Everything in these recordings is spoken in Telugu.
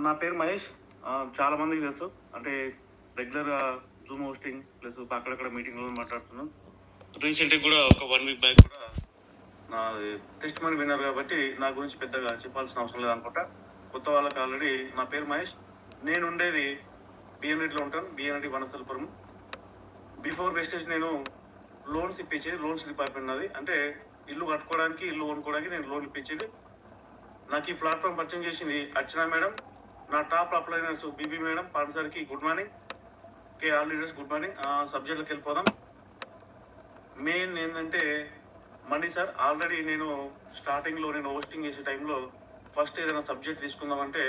నా పేరు మహేష్. చాలా మందికి తెలుసు. అంటే రెగ్యులర్‌గా జూమ్ హోస్టింగ్ ప్లస్ అక్కడక్కడ మీటింగ్‌లో మాట్లాడుతున్నాను. రీసెంట్‌గా కూడా ఒక 1 వీక్ బ్యాక్ కూడా నాది టెస్ట్ మనీ విన్నర్ కాబట్టి నా గురించి పెద్దగా చెప్పాల్సిన అవసరం లేదనుకుంటా. కొత్త వాళ్ళకి ఆల్రెడీ నా పేరు మహేష్. నేనుండేది బిఎన్‌రెడ్డిలో ఉంటాను. బిఎన్‌రెడ్డి వనస్థలిపురం. బిఫోర్ వెస్టేజ్ నేను లోన్స్ ఇప్పించేది. లోన్స్ డిపార్ట్మెంట్ నాది. అంటే ఇల్లు కట్టుకోవడానికి, ఇల్లు కొనుక్కోవడానికి నేను లోన్ ఇప్పించేది. నాకు ఈ ప్లాట్‌ఫామ్ పరిచయం చేసింది అర్చన మేడం. నా టాప్ అప్లైనర్స్ బీబీ మేడం, పాండ్సార్కి good morning. All leaders good morning. సబ్జెక్ట్లోకి వెళ్ళిపోదాం. మెయిన్ ఏంటంటే మనీ సార్. ఆల్రెడీ నేను స్టార్టింగ్లో నేను హోస్టింగ్ చేసే టైంలో ఫస్ట్ ఏదైనా సబ్జెక్ట్ తీసుకుందామంటే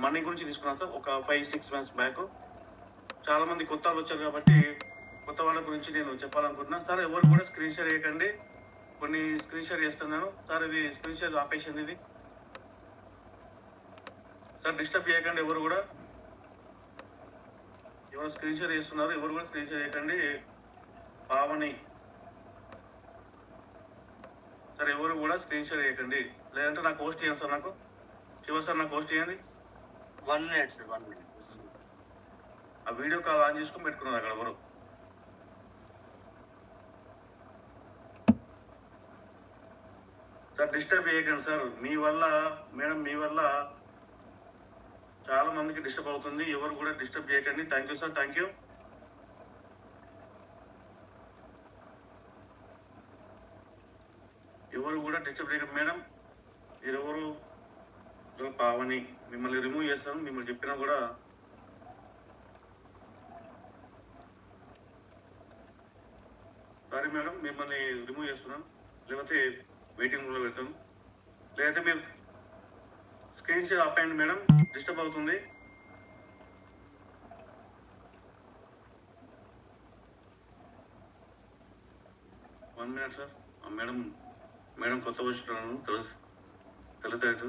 మనీ గురించి తీసుకున్నాను సార్. ఒక 5-6 మంత్స్ బ్యాక్. చాలామంది కొత్త వాళ్ళు వచ్చారు కాబట్టి కొత్త వాళ్ళ గురించి నేను చెప్పాలనుకుంటున్నాను సార్. ఎవరు కూడా స్క్రీన్ షేర్ చేయకండి. కొన్ని స్క్రీన్ షేర్ చేస్తున్నాను సార్. ఇది స్క్రీన్ షేర్ ఆపేషన్ ఇది సార్. డిస్టర్బ్ చేయకండి ఎవరు కూడా. ఎవరు స్క్రీన్ షేర్ చేస్తున్నారు ఎవరు కూడా స్క్రీన్ షేర్ చేయకండి. పావని సార్, ఎవరు కూడా స్క్రీన్ షేర్ చేయకండి. లేదంటే నాకు పోస్ట్ చేయండి సార్. నాకు శివ సార్ నాకు పోస్ట్ చేయండి. 1 minute సార్, 1 minute. ఆ వీడియో కాల్ ఆన్ చేసుకొని పెట్టుకున్నారు అక్కడ ఎవరు. సార్ డిస్టర్బ్ చేయకండి సార్. మీ వల్ల మేడం, మీ వల్ల చాలా మందికి డిస్టర్బ్ అవుతుంది. ఎవరు కూడా డిస్టర్బ్ చేయకండి. Thank you sir. Thank you. ఎవరు కూడా డిస్టర్బ్ చేయకండి మేడం. మీరెవరు? పావని. మిమ్మల్ని రిమూవ్ చేస్తాను. మిమ్మల్ని చెప్పినా కూడా సారీ మేడం, మిమ్మల్ని రిమూవ్ చేస్తున్నాను. లేకపోతే వెయిటింగ్ రూమ్లో పెడతాను. లేదంటే మీరు స్క్రీన్ షేర్ ఆపేయండి మేడం. డిస్టర్బ్ అవుతుంది. One minute sir. Madam madam కొత్త వచ్చినాను తెలుతాడు.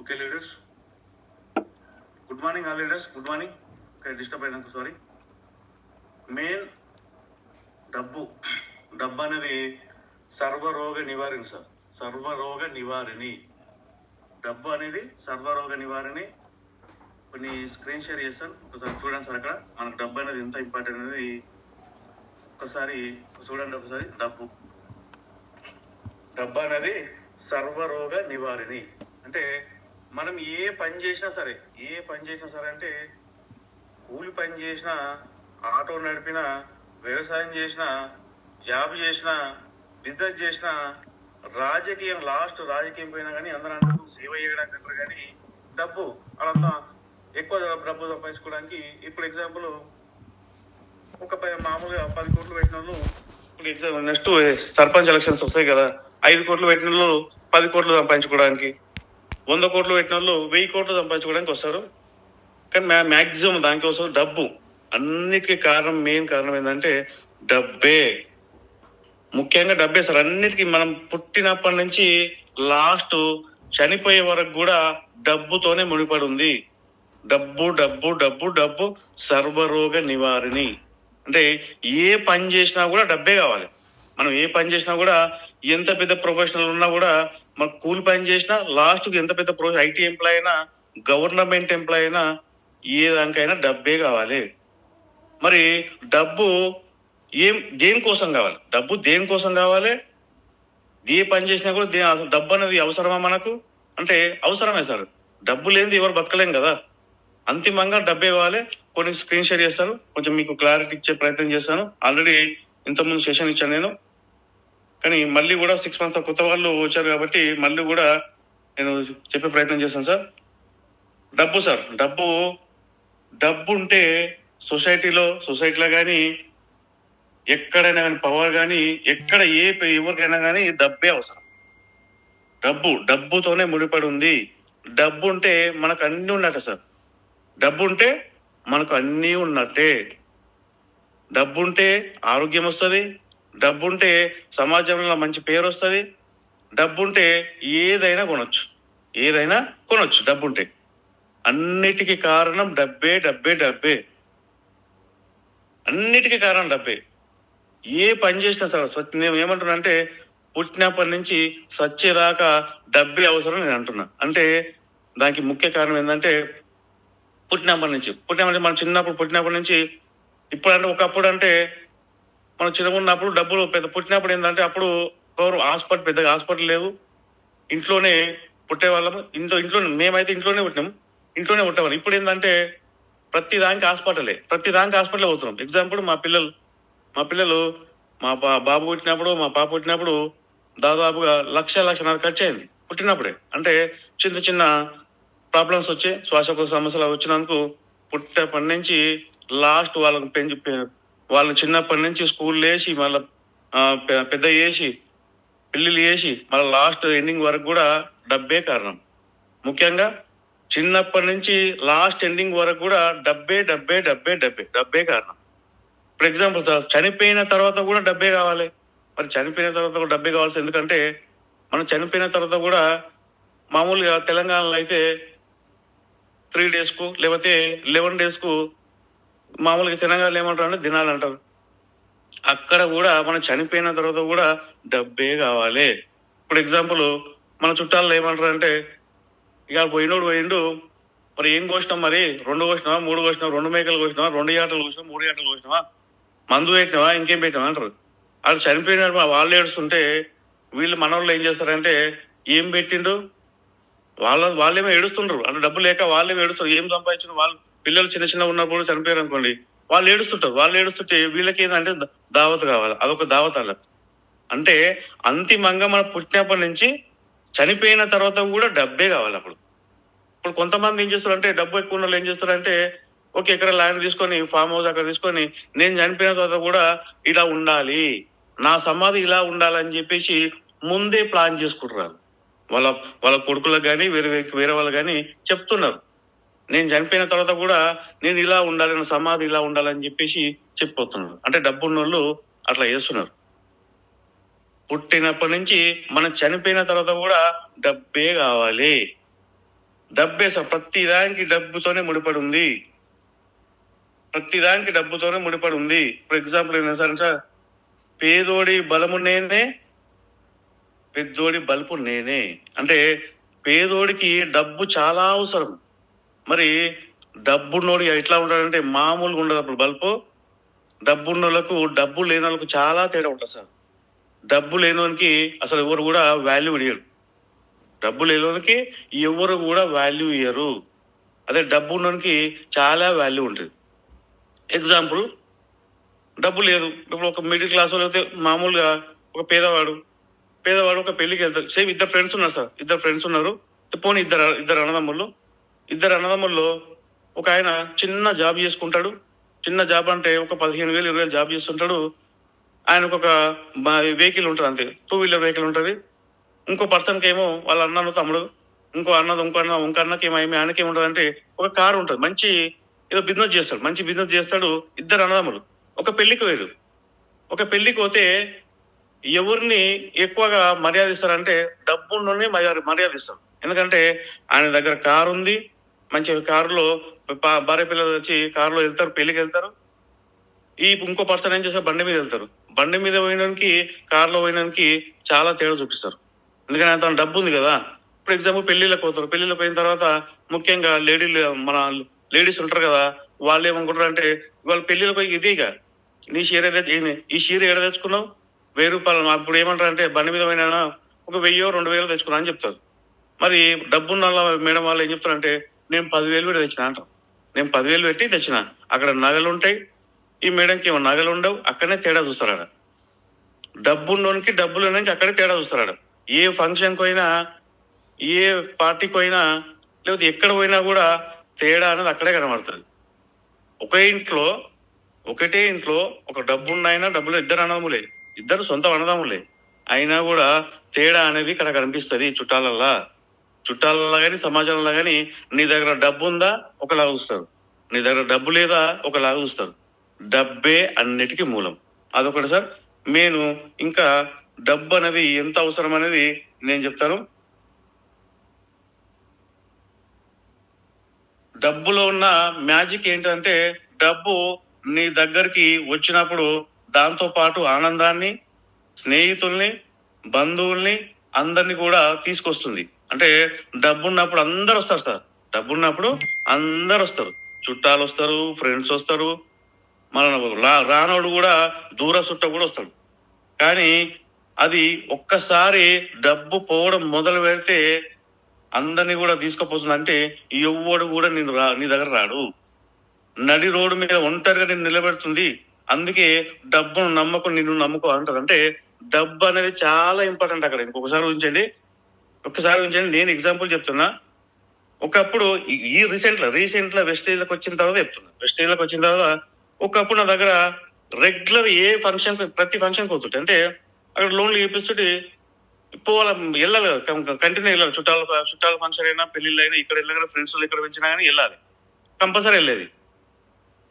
Okay leaders, good morning. All leaders good morning. Okay, disturb అయినందుకు సారీ. మెయిన్ డబ్బు అనేది సర్వరోగ నివారణ సార్. సర్వరోగ నివారణి. డబ్బు అనేది సర్వరోగ నివారణి. కొన్ని స్క్రీన్ షేర్ చేస్తాను, ఒకసారి చూడండి సార్. అక్కడ మనకు డబ్బు అనేది ఎంత ఇంపార్టెంట్ అనేది ఒకసారి చూడండి. ఒకసారి డబ్బు అనేది సర్వరోగ నివారణి. అంటే మనం ఏ పని చేసినా సరే అంటే కూలి పని చేసినా, ఆటో నడిపినా, వ్యవసాయం చేసినా, జాబ్ చేసినా, బిజినెస్ చేసినా, రాజకీయం పోయినా కానీ అందరూ అంటారు సేవ చేయడానికి అంటారు. కానీ డబ్బు అదంతా ఎక్కువ డబ్బు సంపాదించుకోవడానికి. ఇప్పుడు ఎగ్జాంపుల్ ఒక మామూలుగా 10 కోట్లు పెట్టిన వాళ్ళు, ఇప్పుడు నెక్స్ట్ సర్పంచ్ ఎలక్షన్స్ వస్తాయి కదా, 5 కోట్లు పెట్టిన వాళ్ళు 10 కోట్లు సంపాదించుకోవడానికి, 100 కోట్లు పెట్టిన వాళ్ళు 1000 కోట్లు సంపాదించుకోవడానికి వస్తారు. కానీ మ్యాక్సిమం దానికోసం డబ్బు. అన్నిటికీ కారణం, మెయిన్ కారణం ఏంటంటే డబ్బే. ముఖ్యంగా డబ్బే సార్. అన్నిటికీ మనం పుట్టినప్పటి నుంచి లాస్ట్ చనిపోయే వరకు కూడా డబ్బుతోనే ముడిపడి ఉంది. డబ్బు డబ్బు డబ్బు డబ్బు సర్వరోగ నివారణి. అంటే ఏ పని చేసినా కూడా డబ్బే కావాలి. మనం ఏ పని చేసినా కూడా, ఎంత పెద్ద ప్రొఫెషనల్ ఉన్నా కూడా, మనం కూలి పని చేసినా లాస్ట్కి ఎంత పెద్ద ఐటీ ఎంప్లాయ్ అయినా, గవర్నమెంట్ ఎంప్లాయ్ అయినా, ఏ దానికైనా డబ్బే కావాలి. మరి డబ్బు దేనికోసం కావాలి? డబ్బు దేనికోసం కావాలి? ఏ పని చేసినా కూడా అసలు డబ్బు అనేది అవసరమా మనకు? అంటే అవసరమే సార్. డబ్బు లేనిది ఎవరు బతకలేం కదా. అంతిమంగా డబ్బే కావాలి. కొన్ని స్క్రీన్ షేర్ చేస్తాను, కొంచెం మీకు క్లారిటీ ఇచ్చే ప్రయత్నం చేస్తాను. ఆల్రెడీ ఇంతకుముందు సెషన్ ఇచ్చాను నేను, కానీ మళ్ళీ కూడా 6 months కొత్త వాళ్ళు వచ్చారు కాబట్టి మళ్ళీ కూడా నేను చెప్పే ప్రయత్నం చేస్తాను సార్. డబ్బు సార్, డబ్బు ఉంటే సొసైటీలో కానీ, ఎక్కడైనా కానీ, పవర్ కానీ, ఎక్కడ ఎవరికైనా కానీ డబ్బే అవసరం. డబ్బుతోనే ముడిపడి ఉంది. డబ్బు ఉంటే మనకు అన్ని ఉన్నట్టే సార్. డబ్బు ఉంటే మనకు అన్నీ ఉన్నట్టే. డబ్బు ఉంటే ఆరోగ్యం వస్తుంది. డబ్బు ఉంటే సమాజంలో మంచి పేరు వస్తుంది. డబ్బు ఉంటే ఏదైనా కొనొచ్చు. డబ్బు ఉంటే అన్నిటికీ కారణం డబ్బే. అన్నిటికీ కారణం డబ్బే. ఏ పని చేసినా సార్ నేను ఏమంటున్నా అంటే పుట్టినప్పటి నుంచి సచ్చేదాకా డబ్బే అవసరం నేను అంటున్నా. అంటే దానికి ముఖ్య కారణం ఏంటంటే పుట్టినప్పటి నుంచి మనం పుట్టినప్పటి నుంచి ఇప్పుడు అంటే ఒకప్పుడు అంటే మనం చిన్నగా ఉన్నప్పుడు డబ్బులు పెద్ద పుట్టినప్పుడు ఏంటంటే అప్పుడు పెద్దగా హాస్పిటల్ లేవు. ఇంట్లోనే పుట్టేవాళ్ళము. ఇంట్లో మేమైతే ఇంట్లోనే పుట్టినాం. ఇంట్లోనే పుట్టేవాళ్ళం. ఇప్పుడు ఏంటంటే ప్రతి దానికి హాస్పిటల్ పోతున్నాం. ఎగ్జాంపుల్ మా పిల్లలు బాబు పుట్టినప్పుడు మా పాప పుట్టినప్పుడు దాదాపుగా 1,00,000-1,50,000 ఖర్చు అయింది పుట్టినప్పుడే. అంటే చిన్న చిన్న ప్రాబ్లమ్స్ వచ్చి శ్వాసకోశ సమస్యలు వచ్చినందుకు పుట్టినప్పటి నుంచి లాస్ట్ వాళ్ళని చిన్నప్పటి నుంచి స్కూల్ వేసి మళ్ళీ పెద్ద చేసి పెళ్లిళ్ళు చేసి మళ్ళీ లాస్ట్ ఎండింగ్ వరకు కూడా డబ్బే కారణం. ముఖ్యంగా చిన్నప్పటి నుంచి లాస్ట్ ఎండింగ్ వరకు కూడా డబ్బే కారణం. ఫర్ ఎగ్జాంపుల్ సార్, చనిపోయిన తర్వాత కూడా డబ్బే కావాలి. మరి చనిపోయిన తర్వాత కూడా డబ్బే కావాల్సి ఎందుకంటే మనం చనిపోయిన తర్వాత కూడా మామూలుగా తెలంగాణలో అయితే 3 days లేకపోతే 11 days మామూలుగా తెలంగాణలో ఏమంటారు అంటే దినాలు అంటారు. అక్కడ కూడా మనం చనిపోయిన తర్వాత కూడా డబ్బే కావాలి. ఇప్పుడు ఎగ్జాంపుల్ మన చుట్టాల్లో ఏమంటారు అంటే ఇక పోయిండు మరి ఏం కోసినాం, మరి 2 కోసినావా 3 కోసినావా, 2 మేకలు కోసినావా, 2 యాటలు కోసినావా, 3 యాటలు కోసినావా, మందు పెట్టినావా, ఇంకేం పెట్టినావా అంటారు. వాళ్ళు చనిపోయిన వాళ్ళు ఏడుస్తుంటే వీళ్ళు మనోళ్ళు ఏం చేస్తారంటే ఏం పెట్టిండు వాళ్ళేమో ఏడుస్తుండ్రు. అంటే డబ్బు లేక వాళ్ళేమో ఏడుస్తారు. ఏం సంపాదించిన వాళ్ళు పిల్లలు చిన్న ఉన్నప్పుడు చనిపోయారు అనుకోండి, వాళ్ళు ఏడుస్తుంటే వీళ్ళకి ఏంటంటే దావత్ కావాలి. అదొక దావత్ అలా. అంటే అంతిమంగా మనం పుట్టినప్పటి నుంచి చనిపోయిన తర్వాత కూడా డబ్బే కావాలి. ఇప్పుడు కొంతమంది ఏం చేస్తారంటే డబ్బు ఎక్కువ ఉన్న వాళ్ళు ఏం చేస్తారంటే 1 ఎకరా ల్యాండ్ తీసుకొని ఫామ్ హౌస్ అక్కడ తీసుకొని నేను చనిపోయిన తర్వాత కూడా ఇలా ఉండాలి, నా సమాధి ఇలా ఉండాలని చెప్పేసి ముందే ప్లాన్ చేసుకుంటున్నారు. వాళ్ళ వాళ్ళ కొడుకులకు కానీ వేరే వాళ్ళు కానీ చెప్తున్నారు, నేను చనిపోయిన తర్వాత కూడా నేను ఇలా ఉండాలి, నా సమాధి ఇలా ఉండాలని చెప్పేసి చెప్పిపోతున్నారు. అంటే డబ్బు ఉన్న వాళ్ళు అట్లా చేస్తున్నారు. పుట్టినప్పటి నుంచి మనం చనిపోయిన తర్వాత కూడా డబ్బే కావాలి. డబ్బే సార్, ప్రతి దానికి డబ్బుతోనే ముడిపడి ఉంది. ఫర్ ఎగ్జాంపుల్ ఏంటంటే సార్, పేదోడి బలము నేనే, పెద్దోడి బలుపు నేనే. అంటే పేదోడికి డబ్బు చాలా అవసరం. మరి డబ్బున్నోడి ఎట్లా ఉంటాడంటే మామూలుగా ఉండదు. అప్పుడు బల్పు డబ్బున్నోళ్ళకు డబ్బు లేని వాళ్ళకు చాలా తేడా ఉంటుంది సార్. డబ్బు లేనివానికి అసలు ఎవరు కూడా వాల్యూ ఇయ్యరు. డబ్బు లేనివానికి ఎవరు కూడా వాల్యూ ఇయ్యరు. అదే డబ్బు ఉన్నోనికి చాలా వాల్యూ ఉంటుంది. ఎగ్జాంపుల్, డబ్బు లేదు, ఇప్పుడు ఒక మిడిల్ క్లాస్ వాళ్ళు అయితే మామూలుగా ఒక పేదవాడు ఒక పెళ్లికి వెళ్తారు. సేమ్ ఇద్దరు ఫ్రెండ్స్ ఉన్నారు. పోనీ ఇద్దరు అన్నదమ్ముల్లో ఒక ఆయన చిన్న జాబ్ చేసుకుంటాడు. చిన్న జాబ్ అంటే ఒక 15,000 20,000 జాబ్ చేస్తుంటాడు. ఆయనకు ఒక వెహికల్ ఉంటుంది, అంతే 2-wheeler వెహికల్ ఉంటుంది. ఇంకో పర్సన్కి ఏమో వాళ్ళ అన్నను తమ్ముడు, ఇంకో అన్నకి ఆయనకి ఏముంటుంది అంటే ఒక కారు ఉంటుంది. మంచి ఏదో బిజినెస్ చేస్తాడు. ఇద్దరు అన్నదమ్ములు ఒక పెళ్లికి పోతే ఎవరిని ఎక్కువగా మర్యాద ఇస్తారంటే డబ్బున్నోనే మర్యాద ఇస్తారు. ఎందుకంటే ఆయన దగ్గర కారు ఉంది, మంచి కారులో భార్య పిల్లలు వచ్చి కారులో వెళ్తారు, పెళ్లికి వెళ్తారు. ఇంకో పర్సన్ ఏం చేస్తారు, బండి మీద వెళ్తారు. బండి మీద పోయినానికి కారులో పోయినానికి చాలా తేడా చూపిస్తారు. ఎందుకంటే తన డబ్బు ఉంది కదా. ఫర్ ఎగ్జాంపుల్ పెళ్లిళ్ళకి పోయిన తర్వాత ముఖ్యంగా మన లేడీస్ ఉంటారు కదా, వాళ్ళు ఏమనుకుంటారు అంటే వాళ్ళ పెళ్లిళ్ళకి పోయి ఇదేగా నీ ఈ చీర ఏడ తెచ్చుకున్నావు, 1,000 రూపాయలు. అప్పుడు ఏమంటారు అంటే బండి మీద పోయినా ఒక 1,000-2,000 తెచ్చుకున్నా అని చెప్తారు. మరి డబ్బున్న మేడం వాళ్ళు ఏం చెప్తారంటే నేను 10,000 పెట్టి తెచ్చిన అంటారు. నేను 10,000 పెట్టి తెచ్చిన, అక్కడ నగలు ఉంటాయి, ఈ మేడంకి ఏమో నగలు ఉండవు. అక్కడనే తేడా చూస్తారాడ. డబ్బున్నోనికి డబ్బు లేనికి అక్కడే తేడా చూస్తారాడ. ఏ ఫంక్షన్కి పోయినా, ఏ పార్టీకి పోయినా, లేకపోతే ఎక్కడ పోయినా కూడా తేడా అనేది అక్కడే కనబడుతుంది. ఒకటే ఇంట్లో ఒక డబ్బున్న డబ్బులు ఇద్దరు సొంత అన్నదమ్ములే అయినా కూడా తేడా అనేది ఇక్కడ కనిపిస్తుంది. చుట్టాలల్లో కానీ సమాజంలో కానీ నీ దగ్గర డబ్బు ఉందా ఒకలాగా చూస్తారు, నీ దగ్గర డబ్బు లేదా ఒకలాగా చూస్తారు. డబ్బే అన్నిటికీ మూలం. అదొకటి సార్. నేను ఇంకా డబ్బు అనేది ఎంత అవసరం అనేది నేను చెప్తాను. డబ్బులో ఉన్న మ్యాజిక్ ఏంటంటే డబ్బు నీ దగ్గరికి వచ్చినప్పుడు దాంతో పాటు ఆనందాన్ని, స్నేహితుల్ని, బంధువుల్ని అందరినీ కూడా తీసుకొస్తుంది. అంటే డబ్బున్నప్పుడు అందరు వస్తారు సార్. డబ్బున్నప్పుడు అందరు వస్తారు. చుట్టాలు వస్తారు, ఫ్రెండ్స్ వస్తారు, మన రానోడు కూడా దూర చుట్ట కూడా వస్తాడు. కానీ అది ఒక్కసారి డబ్బు పోవడం మొదలు పెడితే అందరినీ కూడా తీసుకుపోతుంది. అంటే ఎవ్వడు కూడా నీ దగ్గర రాడు. నడి రోడ్డు మీద ఒంటరిగా నిన్ను నిలబెడుతుంది. అందుకే డబ్బును నమ్మకు, నిన్ను నమ్ముకో అంటారు. అంటే డబ్బు అనేది చాలా ఇంపార్టెంట్ అక్కడ. ఇంకొకసారి ఊహించండి, నేను ఎగ్జాంపుల్ చెప్తున్నా. ఒకప్పుడు ఈ రీసెంట్ లో వెస్టేజ్లకు వచ్చిన తర్వాత చెప్తున్నా. వెస్టేజ్లకు వచ్చిన తర్వాత ఒకప్పుడు నా దగ్గర రెగ్యులర్ ఏ ఫంక్షన్, ప్రతి ఫంక్షన్ పోతుంటే, అంటే అక్కడ లోన్లు చూపిస్తుంటే పోవాలి, వెళ్ళాలి కదా, కంటిన్యూ వెళ్ళాలి. చుట్టాల ఫంక్షన్ అయినా, పెళ్లిళ్ళు అయినా, ఇక్కడ వెళ్ళిన ఫ్రెండ్స్ ఇక్కడ పెంచినా కానీ వెళ్ళాలి, కంపల్సరీ వెళ్ళేది.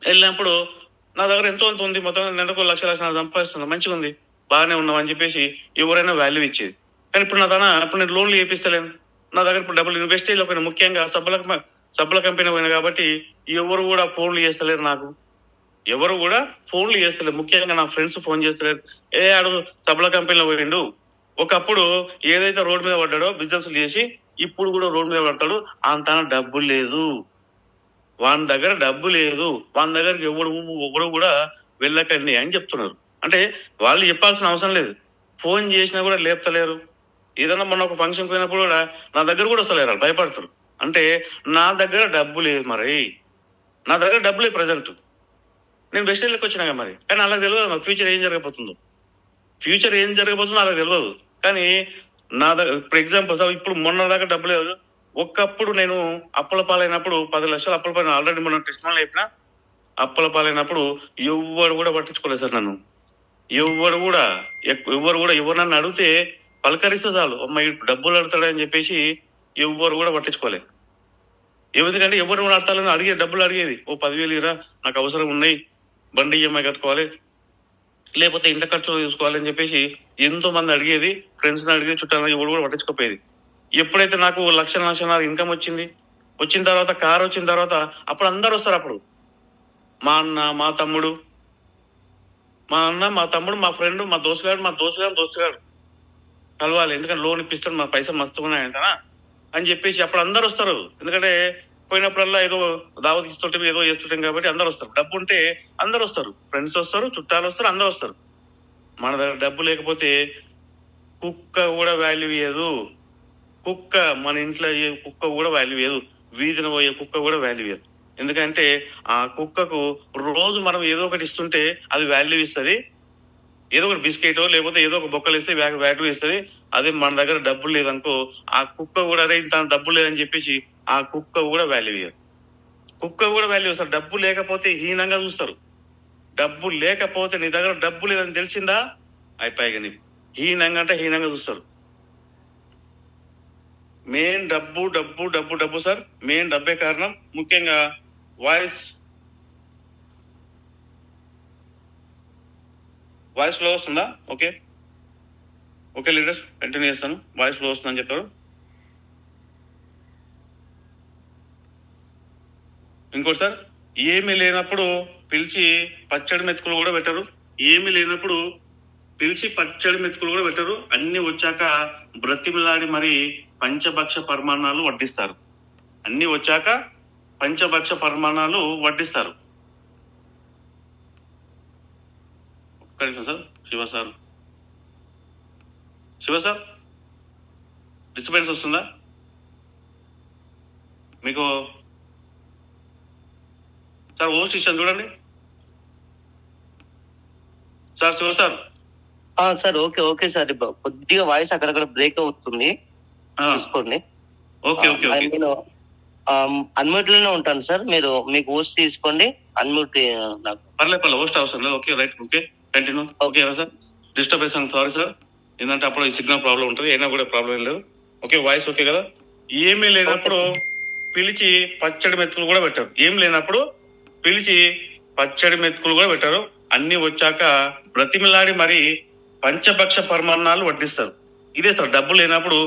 వెళ్ళినప్పుడు నా దగ్గర ఎంతో అంత ఉంది, మొత్తం నెలకు లక్ష సంపాదిస్తున్నా, మంచిగా ఉంది, బాగానే ఉన్నాం అని చెప్పేసి ఎవరైనా వాల్యూ ఇచ్చేది. కానీ ఇప్పుడు ఇప్పుడు నేను లోన్లు చేపిస్తలేను. నా దగ్గర ఇప్పుడు డబ్బులు ఇన్వెస్ట్ చేయలేకపోయినా, ముఖ్యంగా సబ్బుల కంపెనీ పోయినా కాబట్టి ఎవరు కూడా ఫోన్లు చేస్తలేరు నాకు. ఎవరు కూడా ఫోన్లు చేస్తలేరు. ముఖ్యంగా నా ఫ్రెండ్స్ ఫోన్ చేస్తలేరు. ఆడు సబ్బుల కంపెనీలో పోయిండు. ఒకప్పుడు ఏదైతే రోడ్డు మీద పడ్డాడో బిజినెస్ చేసి ఇప్పుడు కూడా రోడ్డు మీద పడతాడు. అంత డబ్బు లేదు, వాని దగ్గర డబ్బు లేదు, వాని దగ్గరికి ఎవరు కూడా వెళ్ళకండి అని చెప్తున్నారు. అంటే వాళ్ళు చెప్పాల్సిన అవసరం లేదు. ఫోన్ చేసినా కూడా లేపుతలేరు. ఏదైనా మొన్న ఒక ఫంక్షన్ పోయినప్పుడు కూడా నా దగ్గర కూడా వస్తలేరు, వాళ్ళు భయపడతారు. అంటే నా దగ్గర డబ్బు లేదు, మరి నా దగ్గర డబ్బు లేదు ప్రజెంట్. నేను వెస్టేజ్లోకి వచ్చినాక మరి, కానీ అలా తెలియదు నాకు ఫ్యూచర్ ఏం జరగబోతుందో అలా తెలియదు. కానీ నా దగ్గర ఇప్పుడు ఎగ్జాంపుల్, ఇప్పుడు మొన్న దాకా డబ్బు లేదు. ఒకప్పుడు నేను అప్పుల పాలైనప్పుడు 10 లక్షలు అప్పుల పాలైన, ఆల్రెడీ మొన్న టెస్ట్ మళ్ళీ అయిపోయినా. అప్పుల పాలైనప్పుడు ఎవ్వరు కూడా పట్టించుకోలేదు సార్ నన్ను. ఎవరు కూడా ఎవరు నన్ను అడిగితే పలకరిస్తే చాలు, అమ్మాయి డబ్బులు అడుగుతాడని చెప్పేసి ఎవ్వరు కూడా పట్టించుకోలేదు. ఎందుకంటే ఎవరు అడతాలని డబ్బులు అడిగేది. 10,000 ఇరా, నాకు అవసరం ఉన్నాయి, బండి ఈఎంఐ కట్టుకోవాలి, లేకపోతే ఇంట్లో ఖర్చులు చూసుకోవాలని చెప్పేసి ఎంతో మంది అడిగేది. ఫ్రెండ్స్ని అడిగేది, చుట్టాలని ఎవరు కూడా పట్టించుకోపోయేది. ఎప్పుడైతే నాకు లక్షన్నర ఇన్కమ్ వచ్చిన తర్వాత, కారు వచ్చిన తర్వాత, అప్పుడు అందరు వస్తారు. అప్పుడు మా అన్న, మా తమ్ముడు, మా ఫ్రెండ్, మా దోస్తుగాడు కలవాలి, ఎందుకంటే లోన్ ఇప్పిస్తాడు, మా పైసలు మస్తు ఉన్నాయి అని చెప్పేసి అప్పుడు అందరు వస్తారు. ఎందుకంటే పోయినప్పుడల్లా ఏదో దావత్ ఇస్తుంటే, ఏదో చేస్తుంటాం కాబట్టి అందరు వస్తారు. డబ్బు ఉంటే అందరు వస్తారు, ఫ్రెండ్స్ వస్తారు, చుట్టాలు వస్తారు, అందరు వస్తారు. మన దగ్గర డబ్బు లేకపోతే కుక్క కూడా వాల్యూ ఇయ్యదు. మన ఇంట్లో కుక్క కూడా వాల్యూ ఇయ్యదు, వీధిన పోయే కుక్క కూడా వాల్యూ ఇయ్యదు. ఎందుకంటే ఆ కుక్కకు రోజు మనం ఏదో ఒకటి ఇస్తుంటే అది వాల్యూ ఇస్తుంది. ఏదో ఒకటి బిస్కెటో లేకపోతే ఏదో ఒక బొక్కలు ఇస్తే వాల్యూ ఇస్తుంది. అదే మన దగ్గర డబ్బులు లేదనుకో, ఆ కుక్క కూడా అరే ఇంత డబ్బులు లేదని చెప్పేసి ఆ కుక్క కూడా వాల్యూ ఇయ్యదు. ఇస్తారు. డబ్బు లేకపోతే హీనంగా చూస్తారు. డబ్బు లేకపోతే, నీ దగ్గర డబ్బు లేదని తెలిసిందా అయిపోయి నీ హీనంగా చూస్తారు. మెయిన్ డబ్బు సార్. మెయిన్ డబ్బే కారణం. ముఖ్యంగా వాయిస్ లో వస్తుందా? ఓకే లీడర్స్, కంటిన్యూ చేస్తాను. వాయిస్ లో వస్తుందని చెప్పారు. ఇంకోటి సార్, ఏమీ లేనప్పుడు పిలిచి పచ్చడి మెతుకులు కూడా పెట్టరు. అన్ని వచ్చాక బ్రతిమిలాడి మరి పంచభక్ష పరిమాణాలు వడ్డిస్తారు. ఒక్క నిమిషం సార్. శివ సార్ డిస్టర్బెన్స్ వస్తుందా మీకు? సార్ హోస్ట్ ఇచ్చాను చూడండి sir. Shiva sir. Sir okay sir, కొద్దిగా వాయిస్ అక్కడక్కడ బ్రేక్ అవుతుంది, చూసుకోండి. నేను అన్మ్యూట్ లోనే ఉంటాను సార్, మీకు హోస్ట్ తీసుకోండి. అన్మ్యూట్ పర్లేదు, హోస్ట్ అవసరం లేదు. Okay right, okay continue. Okay sir, disturbance sorry sir. ఏంటంటే అప్పుడు ఈ సిగ్నల్ ప్రాబ్లం ఉంటుంది, అయినా కూడా ప్రాబ్లం ఏం లేదు. ఓకే, వాయిస్ ఓకే కదా? ఏమీ లేనప్పుడు పిలిచి పచ్చడి మెతుకులు కూడా పెట్టారు. అన్ని వచ్చాక బ్రతిమిలాడి మరి పంచభక్ష పరిమాణాలు వడ్డిస్తారు. ఇదే సార్, డబ్బు లేనప్పుడు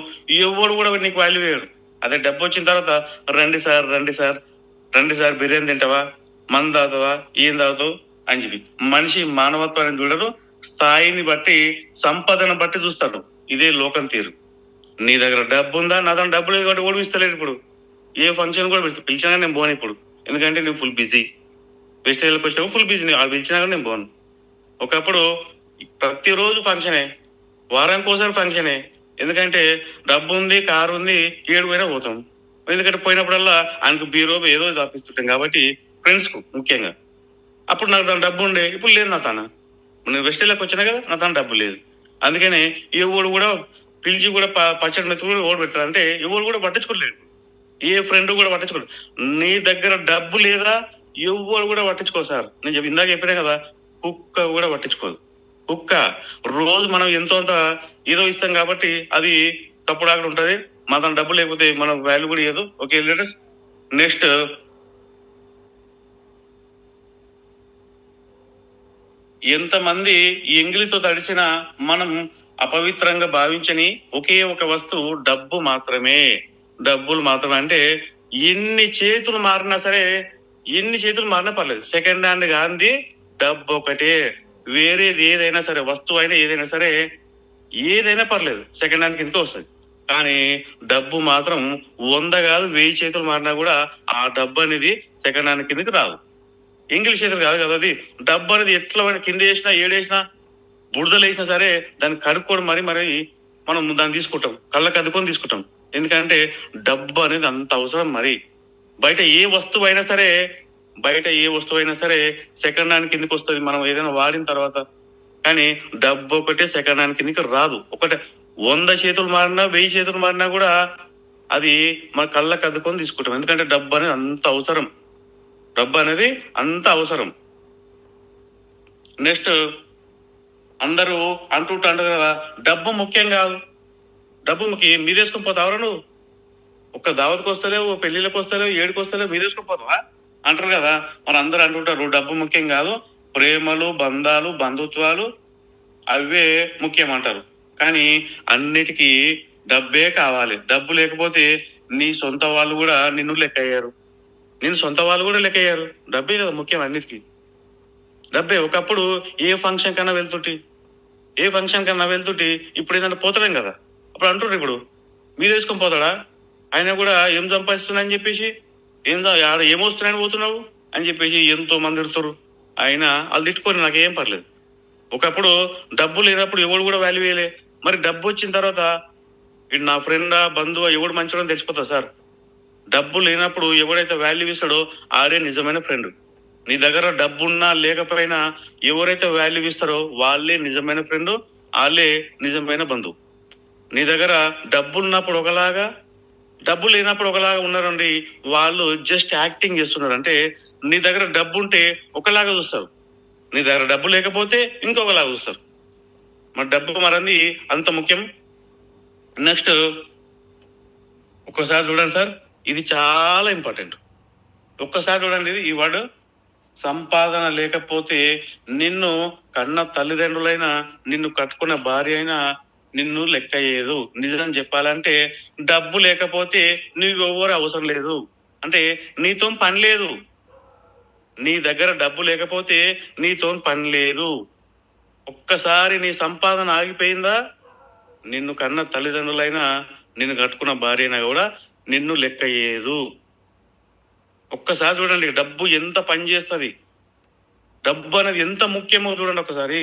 ఎవరు కూడా నీకు వాల్యూ వేయడు. అదే డబ్బు వచ్చిన తర్వాత రండి సార్ బిర్యానీ తింటావా, మందు తాగుతావా, ఏం తాగుతావు, అని చెప్పి. మనిషి మానవత్వాన్ని చూడరు, స్థాయిని బట్టి సంపదను బట్టి చూస్తాడు. ఇదే లోకం తీరు. నీ దగ్గర డబ్బు ఉందా, నా దగ్గర డబ్బు లేదు కాబట్టి ఓడిపిస్తలేడు. ఇప్పుడు ఏ ఫంక్షన్ కూడా పిలిచినా నేను పోను ఇప్పుడు, ఎందుకంటే నేను ఫుల్ బిజీ. వెస్ట్ ఏరియాకి వచ్చినప్పుడు ఫుల్ బిజీ, వాళ్ళు పిలిచినా కానీ నేను పోను. ఒకప్పుడు ప్రతిరోజు ఫంక్షనే, వారానికి ఒకసారి ఫంక్షనే. ఎందుకంటే డబ్బు ఉంది, కారు ఉంది, ఏడు పోయినా పోతాం. ఎందుకంటే పోయినప్పుడల్లా ఆయనకు బీరో ఏదో తప్పిస్తుంటాం కాబట్టి, ఫ్రెండ్స్కు ముఖ్యంగా. అప్పుడు నాకు తన డబ్బు ఉండే, ఇప్పుడు లేదు నా తన. నేను వెస్ట్ ఏరియాకి వచ్చినా కదా, నా తన డబ్బు లేదు. అందుకనే ఎవడు కూడా పిలిచి కూడా పచ్చడి మెత్తు కూడా ఓడి పెడతారు. అంటే ఎవరు కూడా పట్టించుకోలేదు, ఏ ఫ్రెండ్ కూడా పట్టించుకోలేదు. నీ దగ్గర డబ్బు లేదా ఎవరు కూడా పట్టించుకో సార్. నేను ఇందాక చెప్పినా కదా, కుక్క కూడా పట్టించుకోదు. కుక్క రోజు మనం ఎంతో అంత ఏదో ఇస్తాం కాబట్టి అది తప్పుడు ఆక్కడ ఉంటది. మన డబ్బు లేకపోతే మనం వాల్యూ కూడా ఇవ్వదు. ఓకే లీడర్స్, నెక్స్ట్ ఎంతమంది ఎంగిలితో తడిసిన మనం అపవిత్రంగా భావించని ఒకే ఒక వస్తువు డబ్బు మాత్రమే. డబ్బులు మాత్రమే. అంటే ఎన్ని చేతులు మారినా సరే, ఎన్ని చేతులు మారినా పర్లేదు, సెకండ్ హ్యాండ్ గాంధీ డబ్బు ఒకటే. వేరేది ఏదైనా సరే, వస్తువు అయినా ఏదైనా సరే, ఏదైనా పర్లేదు, సెకండ్ హ్యాండ్ కిందకి వస్తుంది. కానీ డబ్బు మాత్రం 100 కాదు 1000 చేతులు మారినా కూడా ఆ డబ్బు అనేది సెకండ్ హ్యాండ్ కిందకి రాదు. ఎంగిలి చేతులు కాదు కదా అది. డబ్బు అనేది ఎట్లా కింద వేసినా ఏడేసినా బుడదలు వేసినా సరే దాన్ని కడుక్కోవడం మరి మనం దాన్ని తీసుకుంటాం, కళ్ళకి అద్దుకొని తీసుకుంటాం. ఎందుకంటే డబ్బు అనేది అంత అవసరం. మరి బయట ఏ వస్తువు అయినా సరే, సెకండ్ హ్యాండ్ కిందకి వస్తుంది మనం ఏదైనా వాడిన తర్వాత. కానీ డబ్బు ఒకటే సెకండ్ హ్యాండ్ కిందకి రాదు. ఒకటే 100 చేతులు మారినా 1000 చేతులు మారినా కూడా అది మన కళ్ళకి అద్దుకొని తీసుకుంటాం. ఎందుకంటే డబ్బు అనేది అంత అవసరం. నెక్స్ట్ అందరూ అంటారు కదా, డబ్బు ముఖ్యం కాదు, డబ్బు ముఖ్యం. మీదేసుకొని పోతావరా నువ్వు? ఒక్క దావత్కి వస్తలేవు, పెళ్లిళ్ళకి వస్తలేవు, ఏడుకి వస్తలేవు, మీదేసుకొని పోతావా అంటారు కదా. మరి అందరూ అంటుంటారు డబ్బు ముఖ్యం కాదు, ప్రేమలు, బంధాలు, బంధుత్వాలు అవే ముఖ్యం అంటారు. కానీ అన్నిటికీ డబ్బే కావాలి. డబ్బు లేకపోతే నీ సొంత వాళ్ళు కూడా నిన్ను లెక్కయ్యారు. డబ్బే కదా ముఖ్యం అన్నిటికీ, డబ్బే. ఒకప్పుడు ఏ ఫంక్షన్ కన్నా వెళ్తుంటే ఇప్పుడు ఏదైనా పోతలేం కదా. అప్పుడు అంటుండ్రు ఇప్పుడు మీరు వేసుకొని పోతాడా, ఆయన కూడా ఏం సంపాదిస్తున్నా అని చెప్పేసి, ఆడ ఏమొస్తున్నాయని పోతున్నావు అని చెప్పేసి ఎంతో మంది తిడుతారు. ఆయన వాళ్ళు తిట్టుకొని నాకేం పర్లేదు. ఒకప్పుడు డబ్బు లేనప్పుడు ఎవడు కూడా వాల్యూ వేయలే. మరి డబ్బు వచ్చిన తర్వాత ఇది నా ఫ్రెండా, బంధువా, ఎవడు మంచోడని తెలిసిపోతా సార్. డబ్బు లేనప్పుడు ఎవడైతే వాల్యూ ఇస్తాడో ఆడే నిజమైన ఫ్రెండ్. నీ దగ్గర డబ్బున్నా లేకపోయినా ఎవరైతే వాల్యూ ఇస్తారో వాళ్ళే నిజమైన ఫ్రెండ్, వాళ్ళే నిజమైన బంధువు. నీ దగ్గర డబ్బు ఉన్నప్పుడు ఒకలాగా, డబ్బు లేనప్పుడు ఒకలాగా ఉన్నారండి. వాళ్ళు జస్ట్ యాక్టింగ్ చేస్తున్నారు. అంటే నీ దగ్గర డబ్బు ఉంటే ఒకలాగా చూస్తారు, నీ దగ్గర డబ్బు లేకపోతే ఇంకొకలాగా చూస్తారు. మరి డబ్బు మరంది అంత ముఖ్యం. నెక్స్ట్ ఒక్కసారి చూడండి సార్, ఇది చాలా ఇంపార్టెంట్. ఒక్కసారి చూడండి ఈ వర్డ్, సంపాదన లేకపోతే నిన్ను కన్న తల్లిదండ్రులైనా, నిన్ను కట్టుకున్న భార్య అయినా నిన్ను లెక్క చేయదు. నిజం చెప్పాలంటే డబ్బు లేకపోతే నీకు ఎవరు అవసరం లేదు. అంటే నీతో పని లేదు. నీ దగ్గర డబ్బు లేకపోతే నీతో పని లేదు. ఒక్కసారి నీ సంపాదన ఆగిపోయిందా, నిన్ను కన్న తల్లిదండ్రులైనా, నిన్ను కట్టుకున్న భార్య అయినా కూడా నిన్ను లెక్క చేయదు. ఒక్కసారి చూడండి డబ్బు ఎంత పని చేస్తుంది, డబ్బు అనేది ఎంత ముఖ్యమో చూడండి ఒకసారి.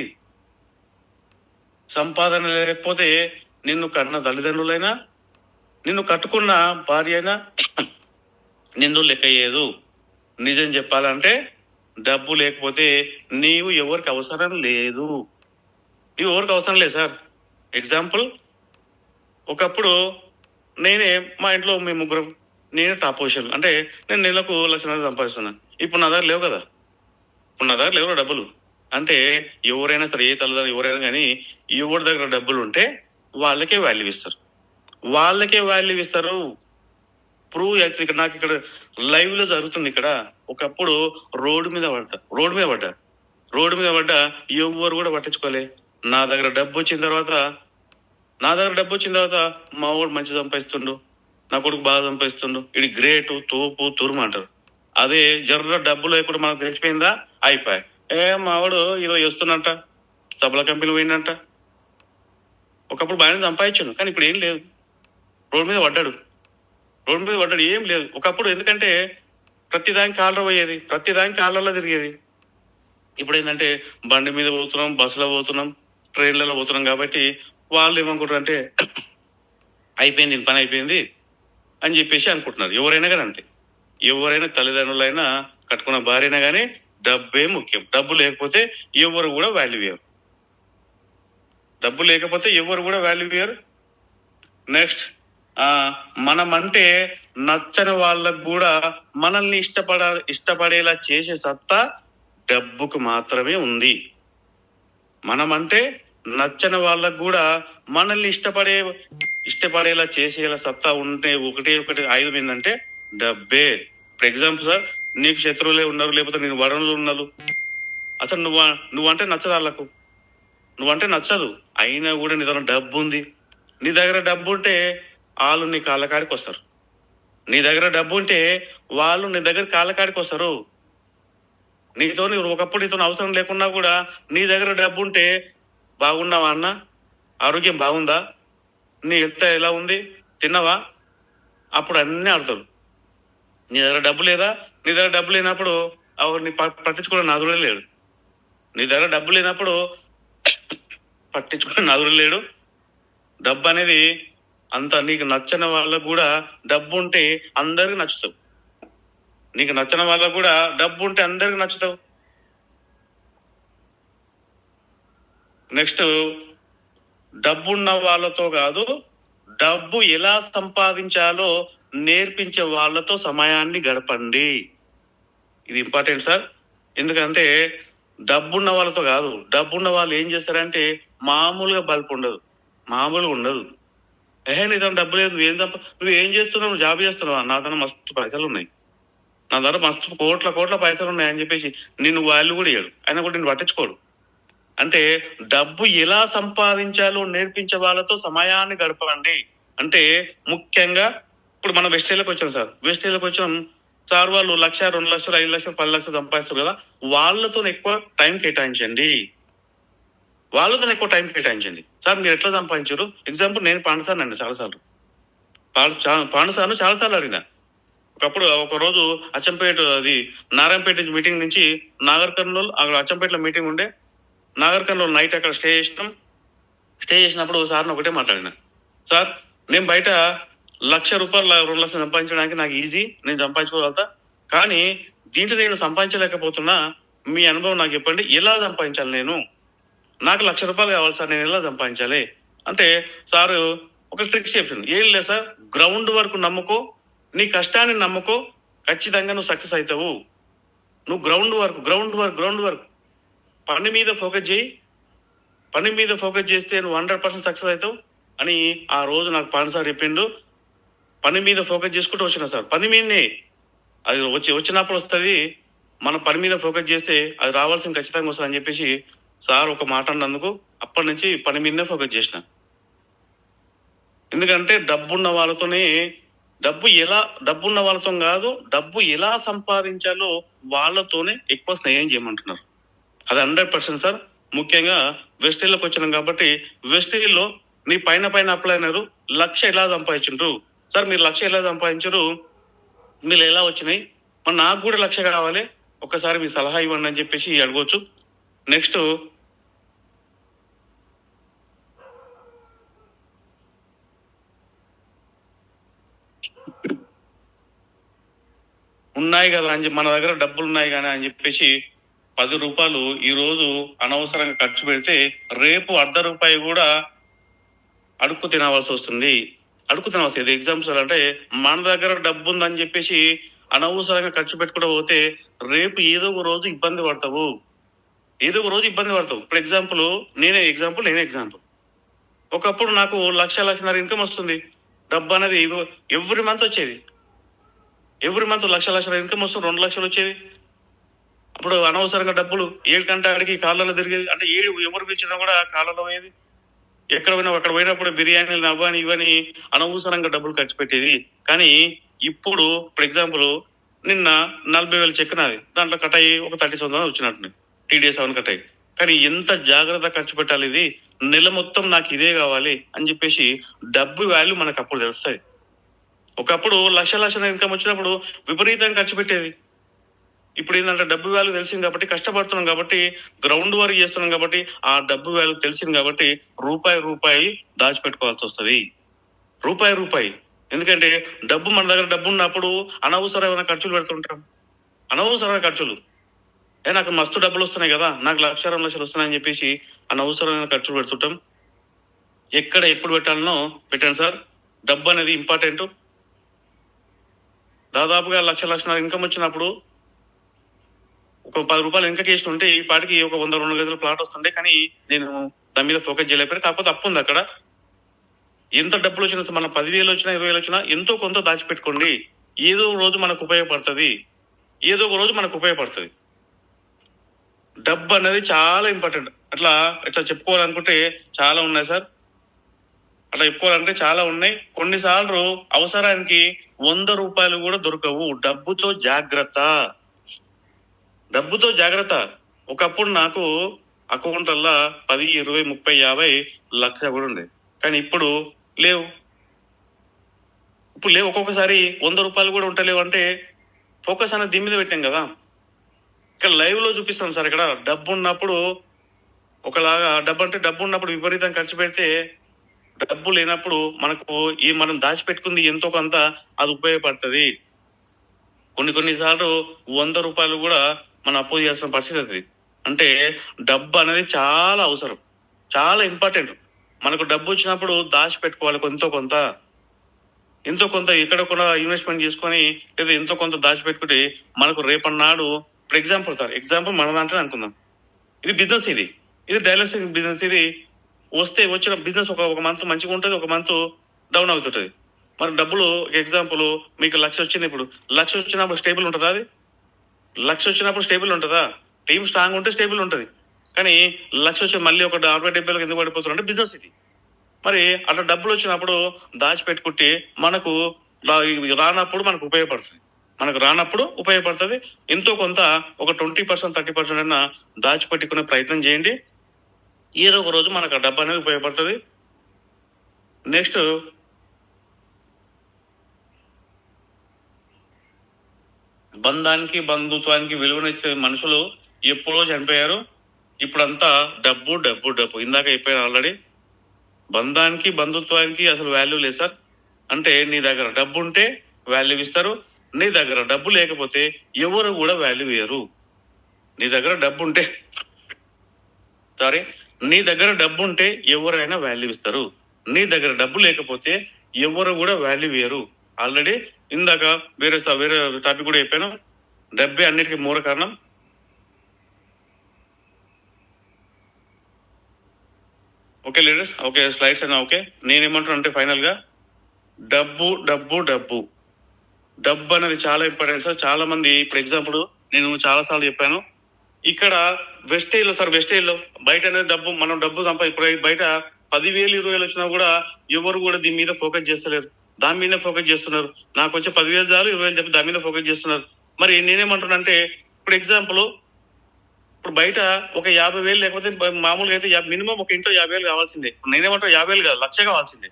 సంపాదన లేకపోతే నిన్ను కన్న తల్లిదండ్రులైనా, నిన్ను కట్టుకున్న భార్య అయినా నిన్ను లెక్క చేయదు. నిజం చెప్పాలంటే డబ్బు లేకపోతే నీవు ఎవరికి అవసరం లేదు. సార్. ఎగ్జాంపుల్, ఒకప్పుడు మా ఇంట్లో మేము ముగ్గురం, నేనే టాప్ పొజిషన్. అంటే నేను నెలకు 1,00,000 సంపాదిస్తున్నాను. ఇప్పుడు నా దగ్గర లేవు కదా, డబ్బులు. అంటే ఎవరైనా సరే, ఏ తల్లిదండ్రులు ఎవరైనా కానీ ఎవరి దగ్గర డబ్బులు ఉంటే వాళ్ళకే వాల్యూ ఇస్తారు. ప్రూవ్ అవుతుంది. ఇక్కడ నాకు ఇక్కడ లైవ్ లో జరుగుతుంది. ఇక్కడ ఒకప్పుడు రోడ్డు మీద పడ్డా ఎవరు కూడా పట్టించుకోలే. నా దగ్గర డబ్బు వచ్చిన తర్వాత మా వాడు మంచి సంపాదిస్తుండు, నా కొడుకు బాగా సంపాదిస్తుండు, ఇది గ్రేటు, తోపు, తురుము అంటారు. అదే జర్ర డబ్బు లేకుండా మనకు తెలిసిపోయిందా, అయిపోయి మావాడు ఏదో చేస్తున్నట్ట, సబ్బుల కంపెనీ పోయిందంట. ఒకప్పుడు బాగానే సంపాదించాను, కానీ ఇప్పుడు ఏం లేదు. రోడ్డు మీద పడ్డాడు, ఏం లేదు. ఒకప్పుడు ఎందుకంటే ప్రతిదానికి కాలర్ పోయేది, ప్రతిదానికి కాలర్లో తిరిగేది. ఇప్పుడు ఏంటంటే బండి మీద పోతున్నాం, బస్సులో పోతున్నాం, ట్రైన్లలో పోతున్నాం. కాబట్టి వాళ్ళు ఏమనుకుంటారు అంటే అయిపోయింది, పని అయిపోయింది అని చెప్పేసి అనుకుంటున్నారు. ఎవరైనా కానీ అంతే, ఎవరైనా తల్లిదండ్రులైనా కట్టుకున్న భార్య అయినా కానీ డబ్బే ముఖ్యం. డబ్బు లేకపోతే ఎవరు కూడా వాల్యూ ఇయ్యరు. నెక్స్ట్, మనం అంటే నచ్చని వాళ్ళకు కూడా మనల్ని ఇష్టపడేలా చేసే సత్తా డబ్బుకు మాత్రమే ఉంది. మనం అంటే నచ్చని వాళ్ళకు కూడా మనల్ని ఇష్టపడేలా చేసేలా సత్తా ఉంటే ఒకటి ఆయుధం ఏంటంటే డబ్బే. ఫర్ ఎగ్జాంపుల్ సార్, నీకు శత్రువులే ఉన్నారు, లేకపోతే నేను వరణులు ఉన్నారు, అసలు నువ్వంటే నచ్చదు వాళ్ళకు, నువ్వంటే నచ్చదు. అయినా కూడా నీ దగ్గర డబ్బు ఉంది. నీ దగ్గర డబ్బు ఉంటే వాళ్ళు నీ కాళ్ళ కాడికి వస్తారు. నీ దగ్గర డబ్బు ఉంటే వాళ్ళు నీ దగ్గర కాళ్ళ కాడికి వస్తారు. ఒకప్పుడు నీతో అవసరం లేకున్నా కూడా నీ దగ్గర డబ్బు ఉంటే, బాగున్నావా అన్న, ఆరోగ్యం బాగుందా, నీ హెల్త్ ఎలా ఉంది, తిన్నావా, అప్పుడు అన్నీ ఆడతారు. నీ దగ్గర డబ్బు లేదా, నీ దగ్గర డబ్బు లేనప్పుడు నీ పట్టించుకోవడం నాదుడే లేడు. నీ దగ్గర డబ్బు లేనప్పుడు పట్టించుకోవడం నాదుడే లేడు. డబ్బు అనేది అంత నీకు నచ్చని వాళ్ళకు కూడా డబ్బు ఉంటే అందరికి నచ్చుతావు. నీకు నచ్చని వాళ్ళకు కూడా డబ్బు ఉంటే అందరికి నచ్చుతావు. నెక్స్ట్, డబ్బున్న వాళ్ళతో కాదు, డబ్బు ఎలా సంపాదించాలో నేర్పించే వాళ్ళతో సమయాన్ని గడపండి. ఇది ఇంపార్టెంట్ సార్. ఎందుకంటే డబ్బున్న వాళ్ళతో కాదు, డబ్బున్న వాళ్ళు ఏం చేస్తారంటే మామూలుగా బల్పు ఉండదు, మామూలుగా ఉండదు. నీ దగ్గర డబ్బు లేదు, నువ్వు ఏం చేస్తున్నావు, నువ్వు జాబ్ చేస్తున్నావా, నా దగ్గర మస్తు పైసలు ఉన్నాయి, నా దగ్గర మస్తు కోట్ల పైసలు ఉన్నాయి అని చెప్పేసి నిన్ను వాళ్ళు కూడా ఇయ్యడు, ఆయన కూడా నిన్ను పట్టించుకోడు. అంటే డబ్బు ఎలా సంపాదించాలో నేర్పించే వాళ్ళతో సమయాన్ని గడపండి. అంటే ముఖ్యంగా ఇప్పుడు మనం వెస్టేళ్ళకి వచ్చాం సార్, వెస్టేళ్ళకి వచ్చాం సార్, వాళ్ళు 1,00,000, 2,00,000, 5,00,000, 10,00,000 సంపాదిస్తారు కదా, వాళ్ళతో ఎక్కువ టైం కేటాయించండి. సార్ మీరు ఎట్లా సంపాదించారు? ఎగ్జాంపుల్, నేను పాండుసార్ని అడిగిన చాలాసార్లు, చాలాసార్లు అడిగిన. ఒకప్పుడు ఒకరోజు అచ్చంపేట, అది నారాయణపేట మీటింగ్ నుంచి నాగర్ కర్నూలు, అక్కడ అచ్చంపేటలో మీటింగ్ ఉండే, నాగర్ కర్నూలు నైట్ అక్కడ స్టే చేసినప్పుడు సార్ని ఒకటే మాట్లాడిన, సార్ నేను బయట 1,00,000 రూపాయలు 2,00,000 సంపాదించడానికి నాకు ఈజీ, నేను సంపాదించుకోగలుగుతా, కానీ దీంట్లో నేను సంపాదించలేకపోతున్నా, మీ అనుభవం నాకు చెప్పండి, ఎలా సంపాదించాలి, నాకు 1,00,000 రూపాయలు కావాలి సార్, నేను ఎలా సంపాదించాలి అంటే సారు ఒక ట్రిక్స్ చెప్పింది. ఏం లేదు సార్, గ్రౌండ్ వర్క్ నమ్ముకో, నీ కష్టాన్ని నమ్ముకో, ఖచ్చితంగా నువ్వు సక్సెస్ అవుతావు. నువ్వు గ్రౌండ్ వర్క్ పని మీద ఫోకస్ చేస్తే నువ్వు 100% సక్సెస్ అవుతావు అని ఆ రోజు నాకు పాండు సార్ చెప్పిండు. పని మీద ఫోకస్ చేసుకుంటూ వచ్చిన సార్, పని మీదనే అది వచ్చినప్పుడు వస్తుంది, మనం పని మీద ఫోకస్ చేస్తే అది రావాల్సింది ఖచ్చితంగా వస్తుంది అని చెప్పేసి సార్ ఒక మాట అన్నందుకు అప్పటి నుంచి పని మీదనే ఫోకస్ చేసిన. ఎందుకంటే డబ్బున్న వాళ్ళతో కాదు, డబ్బు ఎలా సంపాదించాలో వాళ్ళతోనే ఎక్కువ స్నేహం చేయమంటున్నారు. అది 100% సార్. ముఖ్యంగా వెస్టేళ్ళకి వచ్చినాం కాబట్టి, వెస్టేల్లో నీ పైన అప్లై అయినారు, 1,00,000 ఎలా సంపాదించారు సార్, మీరు 1,00,000 ఎలా సంపాదించారు, మీరు ఎలా వచ్చినాయి, మరి నాకు కూడా 1,00,000 కావాలి, ఒక్కసారి మీ సలహా ఇవ్వండి అని చెప్పేసి అడగవచ్చు. నెక్స్ట్, ఉన్నాయి కదా అని మన దగ్గర డబ్బులు ఉన్నాయి కానీ అని చెప్పేసి 10 రూపాయలు ఈ రోజు అనవసరంగా ఖర్చు పెడితే రేపు ₹1 కూడా అడుక్కు తినవలసి వస్తుంది. ఎగ్జాంపుల్ అంటే మన దగ్గర డబ్బు ఉందని చెప్పేసి అనవసరంగా ఖర్చు పెట్టుకుంటూ పోతే రేపు ఏదో ఒక రోజు ఇబ్బంది పడతావు. ఇప్పుడు ఎగ్జాంపుల్ నేనే ఎగ్జాంపుల్. ఒకప్పుడు నాకు 1,00,000 ఇన్కమ్ వస్తుంది. డబ్బు అనేది ఎవ్రీ మంత్ వచ్చేది. ఎవ్రీ మంత్ 1,00,000 ఇన్కమ్ వస్తుంది, 2,00,000 వచ్చేది. అప్పుడు అనవసరంగా డబ్బులు 7 గంట అడిగి కాళ్ళలో తిరిగేది. అంటే ఎవరు పిలిచినా కూడా కాళ్ళలో పోయేది. ఎక్కడ పోయినా అక్కడ పోయినప్పుడు బిర్యానీలు అవ్వని ఇవని అనవసరంగా డబ్బులు ఖర్చు పెట్టేది. కానీ ఇప్పుడు ఎగ్జాంపుల్ నిన్న 40,000 చెక్ నాది, దాంట్లో కట్ అయ్యి ఒక 30,000 వచ్చినట్టు. టీడీఎస్ అవన్నీ కట్టాయి. కానీ ఎంత జాగ్రత్త ఖర్చు పెట్టాలి, ఇది నెల మొత్తం నాకు ఇదే కావాలి అని చెప్పేసి డబ్బు వాల్యూ మనకు అప్పుడు తెలుస్తుంది. ఒకప్పుడు లక్షల ఇన్కమ్ వచ్చినప్పుడు విపరీతంగా ఖర్చు పెట్టేది. ఇప్పుడు ఏంటంటే డబ్బు వాల్యూ తెలిసింది కాబట్టి, కష్టపడుతున్నాం కాబట్టి, గ్రౌండ్ వర్క్ చేస్తున్నాం కాబట్టి, ఆ డబ్బు వాల్యూ తెలిసింది కాబట్టి రూపాయి దాచిపెట్టుకోవాల్సి వస్తుంది. రూపాయి. ఎందుకంటే మన దగ్గర డబ్బు ఉన్నప్పుడు అనవసరమైన ఖర్చులు పెడుతుంటాం. అనవసరమైన ఖర్చులు. నాకు మస్తు డబ్బులు వస్తున్నాయి కదా, నాకు 1,00,000 2 లక్షలు వస్తున్నాయని చెప్పేసి అనవసరమైన ఖర్చులు పెడుతుంటాం. ఎక్కడ ఎప్పుడు పెట్టాలనో పెట్టండి సార్. డబ్బు అనేది ఇంపార్టెంట్. దాదాపుగా 1,00,000 ఇన్కమ్ వచ్చినప్పుడు ఒక 10 రూపాయలు వెనక కేసు ఉంటే ఈ పాటికి ఒక 100-200 గజాల ప్లాట్ వస్తుండే. కానీ నేను దాని మీద ఫోకస్ చేయలేకపోయినా. కాకపోతే అప్పు ఉంది అక్కడ. ఎంత డబ్బులు వచ్చినా, మన 10,000 వచ్చినా 20,000 వచ్చినా ఎంతో కొంత దాచిపెట్టుకోండి. ఏదో రోజు మనకు ఉపయోగపడుతుంది. డబ్బు అనేది చాలా ఇంపార్టెంట్. అట్లా చెప్పుకోవాలనుకుంటే చాలా ఉన్నాయి సార్. అట్లా చెప్పుకోవాలంటే చాలా ఉన్నాయి. కొన్నిసార్లు అవసరానికి 100 రూపాయలు కూడా దొరకవు. డబ్బుతో జాగ్రత్త. ఒకప్పుడు నాకు అకౌంట్లల్లో 10, 20, 30, 50 లక్ష కూడా ఉండే. కానీ ఇప్పుడు లేవు. ఒక్కొక్కసారి 100 రూపాయలు కూడా ఉంటలేవు. అంటే ఫోకస్ అనేది దీని మీద పెట్టాం కదా. ఇక్కడ లైవ్ లో చూపిస్తాం సార్. ఇక్కడ డబ్బు ఉన్నప్పుడు ఒకలాగా, డబ్బు ఉన్నప్పుడు విపరీతం ఖర్చు పెడితే, డబ్బు లేనప్పుడు మనం దాచిపెట్టుకుంది ఎంతో కొంత అది ఉపయోగపడుతుంది. కొన్నిసార్లు 100 రూపాయలు కూడా మనం అప్పు చేయాల్సిన పరిస్థితి అవుతుంది. అంటే డబ్బు అనేది చాలా అవసరం, చాలా ఇంపార్టెంట్. మనకు డబ్బు వచ్చినప్పుడు దాచిపెట్టుకోవాలి. ఎంతో కొంత ఎక్కడ కూడా ఇన్వెస్ట్మెంట్ చేసుకొని, లేదా ఎంతో కొంత దాచిపెట్టుకుంటే మనకు రేపన్నాడు, ఇప్పుడు ఎగ్జాంపుల్ మన దాంట్లో అనుకుందాం. ఇది బిజినెస్, ఇది డైలర్సింగ్ బిజినెస్. ఇది వచ్చిన బిజినెస్ ఒక మంత్ మంచిగా ఉంటుంది, ఒక మంత్ డౌన్ అవుతుంటుంది. మరి డబ్బులు ఎగ్జాంపుల్ మీకు 1,00,000 వచ్చింది. ఇప్పుడు 1,00,000 వచ్చినప్పుడు స్టేబుల్ ఉంటుందా? అది 1,00,000 వచ్చినప్పుడు స్టేబుల్ ఉంటుందా? టీమ్ స్ట్రాంగ్ ఉంటే స్టేబుల్ ఉంటుంది. కానీ 1,00,000 వచ్చి మళ్ళీ ఒక 60-70 ఎందుకు పడిపోతుంది అంటే బిజినెస్ ఇది. మరి అట్లా డబ్బులు వచ్చినప్పుడు దాచిపెట్టుకుంటే మనకు రానప్పుడు మనకు ఉపయోగపడుతుంది. ఎంతో కొంత ఒక 20%, 30% అయినా దాచిపెట్టుకునే ప్రయత్నం చేయండి. ఏదో ఒక రోజు మనకు ఆ డబ్బు అనేది ఉపయోగపడుతుంది. నెక్స్ట్, బంధానికి బంధుత్వానికి విలువనిచ్చే మనుషులు ఎప్పుడో చనిపోయారు. ఇప్పుడంతా డబ్బు. ఇందాక చెప్పాను ఆల్రెడీ. బంధానికి బంధుత్వానికి అసలు వాల్యూ లేదు సార్. అంటే నీ దగ్గర డబ్బు ఉంటే వాల్యూ ఇస్తారు. నీ దగ్గర డబ్బు లేకపోతే ఎవరు కూడా వాల్యూ ఇయ్యరు. నీ దగ్గర డబ్బు ఉంటే ఎవరైనా వాల్యూ ఇస్తారు. నీ దగ్గర డబ్బు లేకపోతే ఎవరు కూడా వాల్యూ ఇయ్యరు. ఆల్రెడీ ఇందాక వేరే టాపిక్ కూడా చెప్పాను. డబ్బే అన్నిటికీ మూల కారణం. ఓకే లీడర్స్, ఓకే స్లైడ్స్ అయినా ఓకే. నేనేమంటున్నా అంటే ఫైనల్ గా డబ్బు అనేది చాలా ఇంపార్టెంట్ సార్. చాలా మంది, ఇప్పుడు ఎగ్జాంపుల్ నేను చాలా సార్లు చెప్పాను, ఇక్కడ వెస్టేజ్ లో బయట అనేది మనం డబ్బు ఇప్పుడు బయట 10,000, 20,000 వచ్చినా కూడా ఎవరు కూడా దీని మీద ఫోకస్ చేస్తలేరు. దాని మీద ఫోకస్ చేస్తున్నారు. నాకు వచ్చే 10,000 చాలు, 20,000 చెప్పి దాని మీద ఫోకస్ చేస్తున్నారు. మరి నేనేమంటున్నా అంటే, ఇప్పుడు ఎగ్జాంపుల్, ఇప్పుడు బయట ఒక 50,000 లేకపోతే మామూలుగా అయితే మినిమం ఒక ఇంట్లో 50,000 కావాల్సిందే. నేనేమంటాను 50,000 కాదు, 1,00,000 కావాల్సిందే.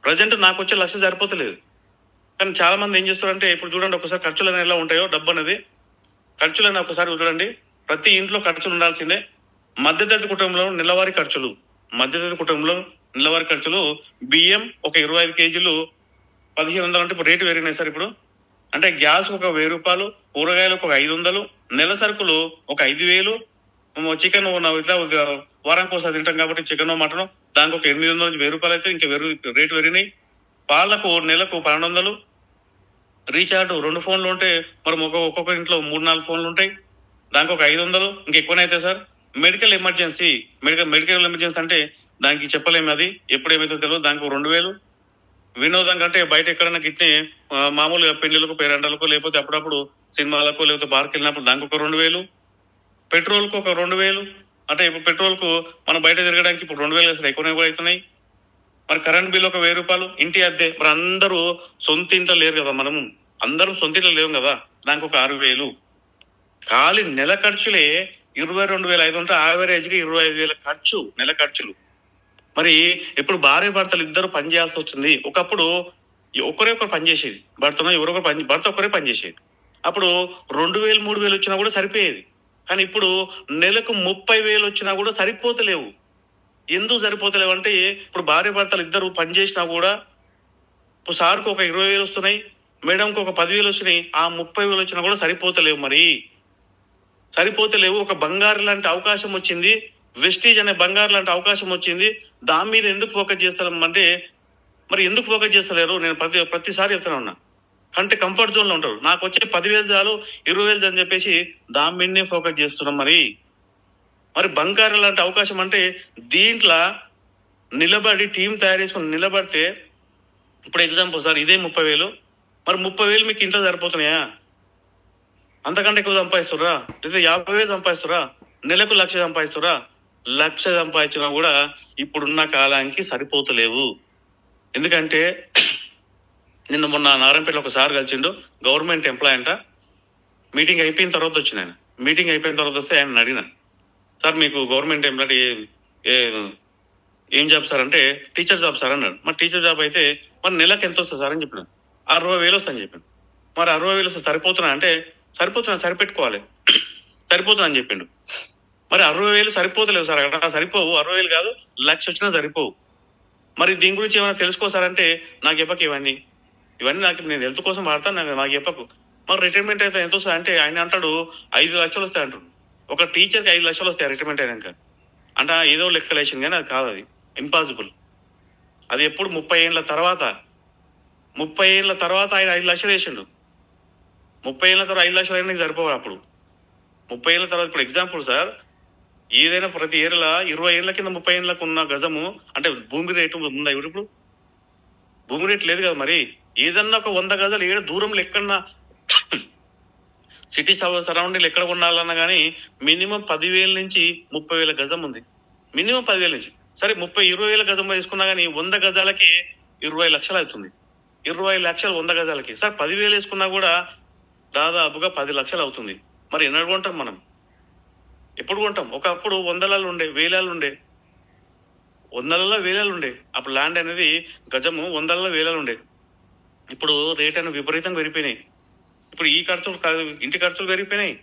ప్రజెంట్ నాకు వచ్చే 1,00,000 సరిపోతలేదు. కానీ చాలా మంది ఏం చేస్తారంటే, ఇప్పుడు చూడండి ఒకసారి ఖర్చులు అనేవి ఎలా ఉంటాయో, డబ్బు అనేది ఖర్చులని ఒకసారి చూడండి. ప్రతి ఇంట్లో ఖర్చులు ఉండాల్సిందే. మధ్యతరగతి కుటుంబంలో నెలవారీ ఖర్చులు బియ్యం ఒక 25 కేజీలు 1,500 అంటే ఇప్పుడు రేటు పెరిగినాయి సార్. ఇప్పుడు అంటే గ్యాస్ ఒక 1,000 రూపాయలు, కూరగాయలకు ఒక 500, నెల సరుకులు ఒక 5,000, చికెన్ ఇట్లా వారానికి ఒకసారి తింటాం కాబట్టి చికెన్ మటన్ దానికి ఒక 800 నుంచి 1,000 రూపాయలు అయితే ఇంకా రేటు పెరిగినాయి. పాలకు నెలకు 1,200, రీఛార్జ్ 2 ఫోన్లు ఉంటే మరి ఒక్కొక్క ఇంట్లో 3-4 ఫోన్లు ఉంటాయి, దానికి ఒక 500, ఇంకెక్కువనైతే సార్. మెడికల్ ఎమర్జెన్సీ అంటే దానికి చెప్పలేము, అది ఎప్పుడేమైతే తెలియదు. దానికి 2,000. వినోదం కంటే బయట ఎక్కడైనా గిట్నే మామూలుగా పెళ్లిలకు, పేరంటాలకు, లేకపోతే అప్పుడప్పుడు సినిమాలకు, లేకపోతే పార్క్ వెళ్ళినప్పుడు దానికి ఒక 2,000. పెట్రోల్ కు ఒక 2,000. అంటే ఇప్పుడు పెట్రోల్ కు మనం బయట తిరగడానికి ఇప్పుడు 2,000 అసలు ఎక్కువనే కూడా అవుతున్నాయి. మరి కరెంట్ బిల్ ఒక 1,000 రూపాయలు. ఇంటి అద్దె, మరి అందరూ సొంత ఇంట్లో లేరు కదా, అందరం సొంత ఇంట్లో లేవు కదా, దానికి ఒక 6,000. ఖాళీ నెల ఖర్చులే 22,500 ఉంటే యావరేజ్గా 25,000 ఖర్చు, నెల ఖర్చులు. మరి ఇప్పుడు భార్య భర్తలు ఇద్దరు పని చేయాల్సి వచ్చింది. ఒకప్పుడు ఒకరే ఒకరు పని చేసేది, భర్త ఒకరే పని చేసేది. అప్పుడు 2,000 3,000 వచ్చినా కూడా సరిపోయేది. కానీ ఇప్పుడు నెలకు 30,000 వచ్చినా కూడా సరిపోతలేవు. ఎందుకు సరిపోతలేవు అంటే, ఇప్పుడు భార్య భర్తలు ఇద్దరు పని చేసినా కూడా ఇప్పుడు సార్కి ఒక 20,000 వస్తున్నాయి, మేడంకి ఒక 10,000 వచ్చినాయి. ఆ 30,000 వచ్చినా కూడా సరిపోతలేవు. మరి సరిపోతలేవు. ఒక బంగారు లాంటి అవకాశం వచ్చింది, వెస్టీజ్ అనే బంగారు లాంటి అవకాశం వచ్చింది. దాని మీద ఎందుకు ఫోకస్ చేస్తాం అంటే, మరి ఎందుకు ఫోకస్ చేస్తలేరు? నేను ప్రతిసారి చెప్తున్నా ఉన్నా. అంటే కంఫర్ట్ జోన్లో ఉంటారు. నాకు వచ్చే 10,000 చాలు, 20,000 అని చెప్పేసి దాని మీదనే ఫోకస్ చేస్తున్నాం. మరి బంగారు లాంటి అవకాశం అంటే దీంట్లో నిలబడి టీం తయారు చేసుకుని నిలబడితే, ఇప్పుడు ఎగ్జాంపుల్ సార్ ఇదే 30,000, మరి 30,000 మీకు ఇంట్లో సరిపోతున్నాయా? అంతకంటే ఎక్కువ సంపాదిస్తురా? లేదా 50,000 సంపాదిస్తురా? నెలకు 1,00,000 సంపాదిస్తురా? 1,00,000 సంపాదించినా కూడా ఇప్పుడున్న కాలానికి సరిపోతలేవు. ఎందుకంటే నిన్న మొన్న నారాయణపేటలో ఒకసారి కలిసిండు, గవర్నమెంట్ ఎంప్లాయ్ అంట. మీటింగ్ అయిపోయిన తర్వాత వచ్చిన ఆయన. మీటింగ్ అయిపోయిన తర్వాత వస్తే ఆయన అడిగిన, సార్ మీకు గవర్నమెంట్ ఎంప్లాయ్ ఏం జాబ్ సార్ అంటే, టీచర్ జాబ్ సార్ అన్నాడు. మరి టీచర్ జాబ్ అయితే మరి నెలకు ఎంత వస్తుంది సార్ అని చెప్పిన. 60,000 వస్తుందని చెప్పాను. మరి 60,000 వస్తే సరిపోతున్నా అంటే, సరిపెట్టుకోవాలి, సరిపోతున్నా అని చెప్పిండు. మరి 60,000 సరిపోతలేవు సార్, అక్కడ సరిపోవు. 60,000 కాదు, 1,00,000 వచ్చినా సరిపోవు. మరి దీని గురించి ఏమైనా తెలుసుకోసారంటే, నాకు చెప్పకు ఇవన్నీ నాకు నేను హెల్త్ కోసం వాడతాను, నాకు చెప్పకు. మరి రిటైర్మెంట్ అయితే ఎంత వస్తుంది అంటే, ఆయన అంటాడు 5 లక్షలు వస్తాయి అంటాడు. ఒక టీచర్కి 5 లక్షలు వస్తాయి రిటైర్మెంట్ అయినాక అంటే. ఏదో లెక్కలేసింది కానీ అది కాదు, అది ఇంపాసిబుల్. అది ఎప్పుడు 30 ఏళ్ళ తర్వాత ఆయన 5 లక్షలు వేసిండు. 30 ఏళ్ళ తర్వాత 5 లక్షలు అయినా సరిపోవాలి అప్పుడు. 30 ఏళ్ళ తర్వాత ఇప్పుడు ఎగ్జాంపుల్ సార్, ఏదైనా ప్రతి ఏళ్ళ 20 ఏళ్ళ కింద 30 ఏళ్ళకు ఉన్న గజము అంటే భూమి రేటు ఉందా ఇప్పుడు? భూమి రేటు లేదు కదా. మరి ఏదన్నా ఒక 100 గజాలు ఏడు దూరంలో ఎక్కడన్నా సిటీ సరౌండింగ్ ఎక్కడ ఉండాలన్నా కానీ మినిమం 10,000 నుంచి 30,000 గజం ఉంది. మినిమం 10,000 నుంచి. సరే 20,000 గజం వేసుకున్నా కానీ 100 గజాలకి 20 లక్షలు అవుతుంది. 20 లక్షలు 100 గజాలకి. సార్ 10,000 వేసుకున్నా కూడా దాదాపుగా 10 లక్షలు అవుతుంది. మరి ఎన్నడు కొంటాం మనం? ఎప్పుడు కొంటాం? ఒకప్పుడు 100లలో ఉండే, 1000లలో ఉండే, 100లలో 1000లలో ఉండే. అప్పుడు ల్యాండ్ అనేది గజము 100లలో 1000లలో ఉండే. ఇప్పుడు రేట్ అనేది విపరీతంగా పెరిగిపోయినాయి. ఇప్పుడు ఈ ఖర్చులు, ఇంటి ఖర్చులు పెరిగిపోయినాయి,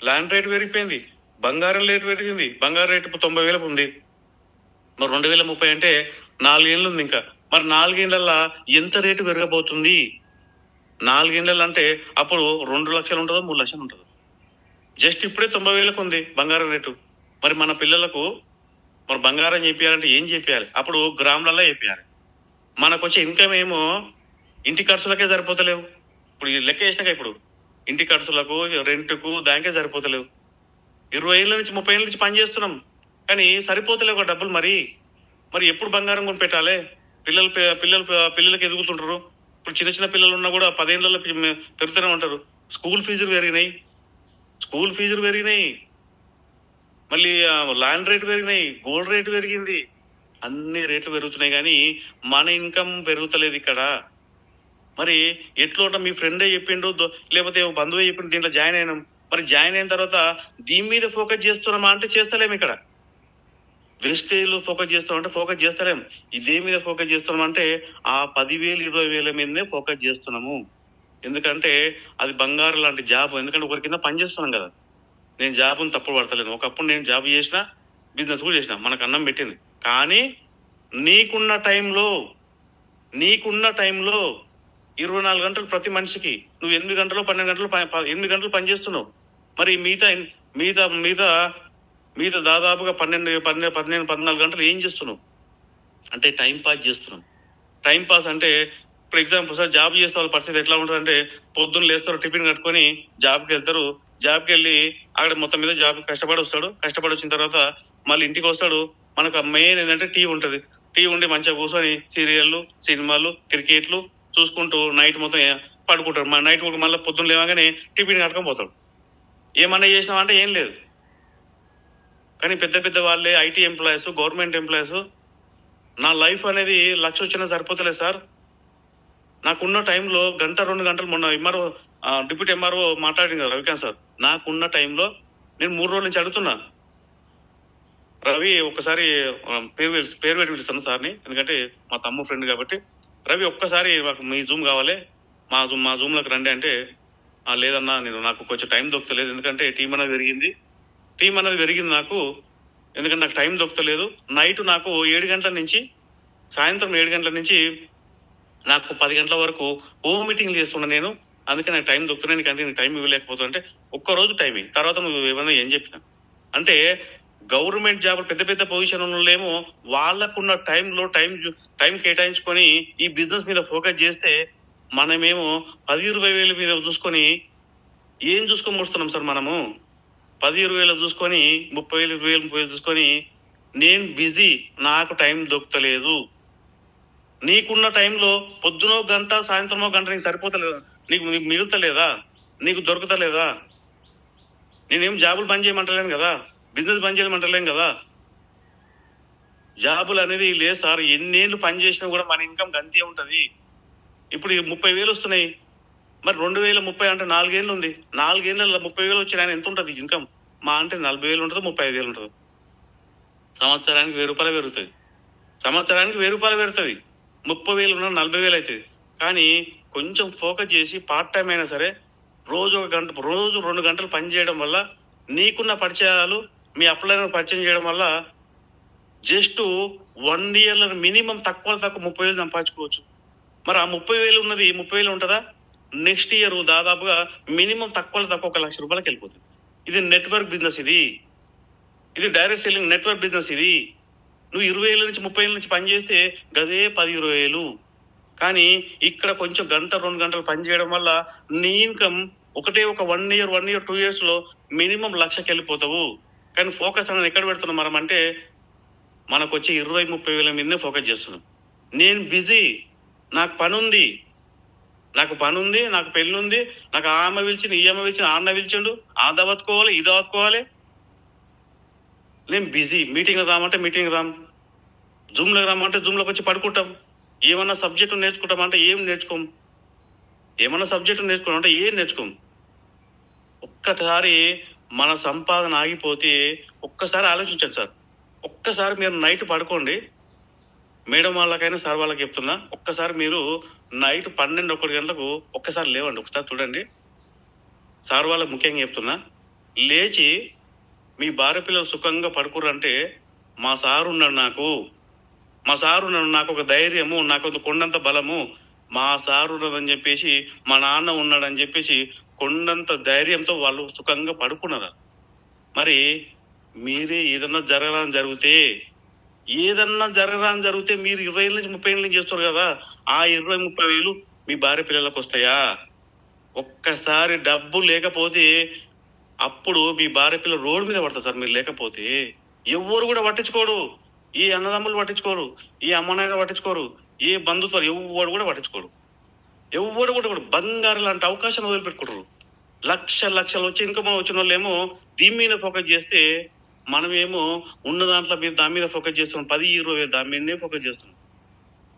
ల్యాండ్ రేట్ పెరిగిపోయింది, బంగారం రేటు పెరిగింది. బంగారం రేటు ఇప్పుడు 90,000 ఉంది. మరి 2030 అంటే 4 ఏళ్ళు ఉంది ఇంకా. మరి 4 ఏళ్ళల్లో ఎంత రేటు పెరగబోతుంది? 4 ఏళ్ళు అంటే అప్పుడు 2 లక్షలు ఉంటుందో 3 లక్షలు ఉంటుందో. జస్ట్ ఇప్పుడే 90,000 ఉంది బంగారం రేటు. మరి మన పిల్లలకు మరి బంగారం చేపియాలంటే ఏం చేపియాలి? అప్పుడు గ్రాములలో చేపియాలి. మనకు వచ్చే ఇన్కమ్ ఏమో ఇంటి ఖర్చులకే సరిపోతలేవు. ఇప్పుడు లెక్క వేసినాక ఇప్పుడు ఇంటి ఖర్చులకు, రెంట్కు, దానికే సరిపోతలేవు. 20 ఏళ్ళ నుంచి 30 ఏళ్ళ నుంచి పని చేస్తున్నాం కానీ సరిపోతలేవు డబ్బులు. మరి ఎప్పుడు బంగారం కొని పెట్టాలి? పిల్లలకి ఎదుగుతుంటారు. ఇప్పుడు చిన్న చిన్న పిల్లలు ఉన్నా కూడా 10 ఏళ్ళలో పెరుగుతూనే ఉంటారు. స్కూల్ ఫీజులు పెరిగినాయి, మళ్ళీ ల్యాండ్ రేటు పెరిగినాయి, గోల్డ్ రేటు పెరిగింది. అన్ని రేట్లు పెరుగుతున్నాయి కానీ మన ఇన్కమ్ పెరుగుతలేదు ఇక్కడ. మరి ఎట్లా మీ ఫ్రెండే చెప్పిండు, లేకపోతే బంధువే చెప్పిండు, దీంట్లో జాయిన్ అయినాం. మరి జాయిన్ అయిన తర్వాత దీని మీద ఫోకస్ చేస్తున్నామా అంటే చేస్తలేము. ఇక్కడ వెస్టేజ్లో ఫోకస్ చేస్తామంటే ఫోకస్ చేస్తలేము. ఇదే మీద ఫోకస్ చేస్తున్నాం అంటే ఆ 10,000 20,000 మీదనే ఫోకస్ చేస్తున్నాము. ఎందుకంటే అది బంగారు లాంటి జాబ్. ఎందుకంటే ఒకరి కింద పని చేస్తున్నాం కదా. నేను జాబ్ని తప్పుడు పడతలేను. ఒకప్పుడు నేను జాబ్ చేసిన, బిజినెస్ కూడా చేసిన, మనకు అన్నం పెట్టింది. కానీ నీకున్న టైంలో 24 గంటలు ప్రతి మనిషికి నువ్వు 8 గంటలు 12 గంటలు 8 గంటలు పని చేస్తున్నావు. మరి మిగతా దాదాపుగా 14 గంటలు ఏం చేస్తున్నావు అంటే టైం పాస్ చేస్తున్నాం. టైం పాస్ అంటే ఇప్పుడు ఎగ్జాంపుల్ సార్, జాబ్ చేస్తే వాళ్ళ పరిస్థితి ఎట్లా ఉంటుందంటే, పొద్దున్న లేస్తారు, టిఫిన్ కట్టుకొని జాబ్కి వెళ్తారు. జాబ్కి వెళ్ళి అక్కడ మొత్తం మీద జాబ్ కష్టపడి వచ్చిన తర్వాత మళ్ళీ ఇంటికి వస్తాడు. మనకు మెయిన్ ఏంటంటే టీ ఉంటుంది. టీ ఉండి మంచిగా కూర్చొని సీరియళ్ళు, సినిమాలు, క్రికెట్లు చూసుకుంటూ నైట్ మొత్తం పడుకుంటాడు. నైట్ మళ్ళీ పొద్దున్న లేవగానే టిఫిన్ కట్టుకొని పోతాడు. ఏమన్నా చేసినామంటే ఏం లేదు. కానీ పెద్ద వాళ్ళే ఐటీ ఎంప్లాయీస్, గవర్నమెంట్ ఎంప్లాయీస్, నా లైఫ్ అనేది 1,00,000 వచ్చినా సరిపోతలేదు సార్. నాకున్న టైంలో 1 2 గంటలు మొన్న డిప్యూటీ ఎంఆర్ఓ మాట్లాడింది కదా రవికాంత్ సార్, నాకున్న టైంలో నేను 3 రోజుల నుంచి అడుగుతున్నా, రవి ఒక్కసారి పేరు పెట్టి పిలుస్తాను సార్ని, ఎందుకంటే మా తమ్ముడు ఫ్రెండ్ కాబట్టి. రవి ఒక్కసారి మాకు మీ జూమ్ కావాలి, మా జూమ్లోకి రండి అంటే, లేదన్నా నాకు కొంచెం టైం దొరకలేదు, ఎందుకంటే టీం అనేది పెరిగింది నాకు, ఎందుకంటే నాకు టైం దొరకలేదు. నైట్ నాకు 7 గంటల నుంచి సాయంత్రం 7 గంటల నుంచి నాకు 10 గంటల వరకు హోమ్ మీటింగ్లు చేస్తున్నా నేను, అందుకే నాకు టైం దొరుకుతున్నాయి, నీకు టైం ఇవ్వలేకపోతుంటే ఒక్కరోజు టైం ఇవ్వు, తర్వాత నువ్వు ఏమన్నా ఏం చెప్పినా అంటే. గవర్నమెంట్ జాబ్ పెద్ద పెద్ద పొజిషన్లేమో వాళ్ళకున్న టైం కేటాయించుకొని ఈ బిజినెస్ మీద ఫోకస్ చేస్తే, మనమేమో 10-20 వేల మీద చూసుకొని ఏం చూసుకొని వస్తున్నాం సార్. మనము 10-20 వేలు చూసుకొని 30,000-20,000 చూసుకొని నేను బిజీ, నాకు టైం దొరకలేదు. నీకున్న టైంలో పొద్దునో గంట సాయంత్రమో గంట నీకు సరిపోతలేదా, నీకు మిగులుతలేదా, నీకు దొరుకుతలేదా? నేనేం జాబులు బంద్ చేయమంటలేను కదా, బిజినెస్ బంద్ చేయమంటలేను కదా. జాబులు అనేది లేదు సార్, ఎన్నేళ్ళు పని చేసినా కూడా మన ఇన్కమ్ గంతే ఉంటుంది. ఇప్పుడు 30,000 వస్తున్నాయి, మరి 2030 అంటే 4 ఏళ్ళు ఉంది, 4 ఏళ్ళలో 30,000 వచ్చిన ఆయన ఎంత ఉంటుంది ఇన్కమ్? మా అంటే 40,000 ఉంటుంది, 35,000 ఉంటుంది. సంవత్సరానికి 1,000 రూపాయలు పెరుగుతుంది, సంవత్సరానికి 1,000 రూపాయలు పెరుగుతుంది. 30,000 ఉన్న 40,000 అవుతుంది. కానీ కొంచెం ఫోకస్ చేసి పార్ట్ టైం అయినా సరే రోజు 1 గంట, రోజు 2 గంటలు పని చేయడం వల్ల, నీకున్న పరిచయాలు మీ అప్లైన్ పరిచయం చేయడం వల్ల జస్ట్ 1 ఇయర్లో మినిమం తక్కువ 30,000 సంపాదించుకోవచ్చు. మరి ఆ 30,000 ఉన్నది 30,000 ఉంటుందా? నెక్స్ట్ ఇయర్ దాదాపుగా మినిమం తక్కువ 1,00,000 రూపాయలకి వెళ్ళిపోతుంది. ఇది నెట్వర్క్ బిజినెస్, ఇది డైరెక్ట్ సెల్లింగ్ నెట్వర్క్ బిజినెస్. ఇది నువ్వు 20,000 నుంచి 30,000 నుంచి పని చేస్తే గదే 10-20,000. కానీ ఇక్కడ కొంచెం గంట 2 గంటలు పని చేయడం వల్ల నీ ఇన్కమ్ ఒక 1 ఇయర్ 2 ఇయర్స్ లో మినిమం 1,00,000కి వెళ్ళిపోతావు. కానీ ఫోకస్ అనేది ఎక్కడ పెడుతున్నాం మనం అంటే, మనకు వచ్చి 20-30 వేల మీదనే ఫోకస్ చేస్తున్నాం. నేను బిజీ, నాకు పని ఉంది, నాకు పెళ్ళి ఉంది, నాకు ఆ అమ్మ పిలిచింది, ఈ అమ్మ పిలిచింది, ఆ అన్న పిలిచిండు, ఆ దవత్తుకోవాలి, ఈ దవత్తుకోవాలి. నేను బిజీ. మీటింగ్లో రామంటే మీటింగ్ రాం, జూమ్లోకి రామంటే జూమ్లోకి వచ్చి పడుకుంటాం. ఏమన్నా సబ్జెక్టు నేర్చుకుంటామంటే ఏం నేర్చుకోం, ఏమన్నా సబ్జెక్టు నేర్చుకోమంటే ఏం నేర్చుకోం. ఒక్కసారి మన సంపాదన ఆగిపోతే ఒక్కసారి ఆలోచించండి సార్. ఒక్కసారి మీరు నైట్ పడుకోండి, మేడం వాళ్ళకైనా సార్ వాళ్ళకి చెప్తున్నా, ఒక్కసారి మీరు నైట్ 12-1 గంటలకు ఒక్కసారి లేవండి, ఒకసారి చూడండి. సార్ వాళ్ళకి ముఖ్యంగా చెప్తున్నా, లేచి మీ భార్య పిల్లలు సుఖంగా పడుకుర్రంటే, మా సారు ఉన్నాడు నాకు ఒక ధైర్యము, నాకు ఒక కొండంత బలము, మా సారు ఉన్నదని చెప్పేసి, మా నాన్న ఉన్నాడని చెప్పేసి కొండంత ధైర్యంతో వాళ్ళు సుఖంగా పడుకున్నారు. మరి మీరే ఏదన్నా జరగరాని జరిగితే మీరు 20 నుంచి 30 ఏళ్ళ నుంచి చేస్తారు కదా, ఆ 20-30 వేలు మీ భార్య పిల్లలకు వస్తాయా? ఒక్కసారి డబ్బు లేకపోతే అప్పుడు మీ భార్య పిల్లలు రోడ్డు మీద పడతారు సార్. మీరు లేకపోతే ఎవరు కూడా పట్టించుకోరు, ఈ అన్నదమ్ములు పట్టించుకోరు, ఈ అమ్మనాయన పట్టించుకోరు, ఏ బంధుత్వాలు ఎవరు కూడా పట్టించుకోరు. ఎవరు కూడా బంగారు లాంటి అవకాశం వదిలిపెట్టుకుంటారు. లక్షలు వచ్చి ఇన్కమ్ వచ్చిన వాళ్ళు ఏమో దీని మీద ఫోకస్ చేస్తే, మనమేమో ఉన్న దాని మీద ఫోకస్ చేస్తున్నాం, 10-20 దాని మీదనే ఫోకస్ చేస్తున్నాం.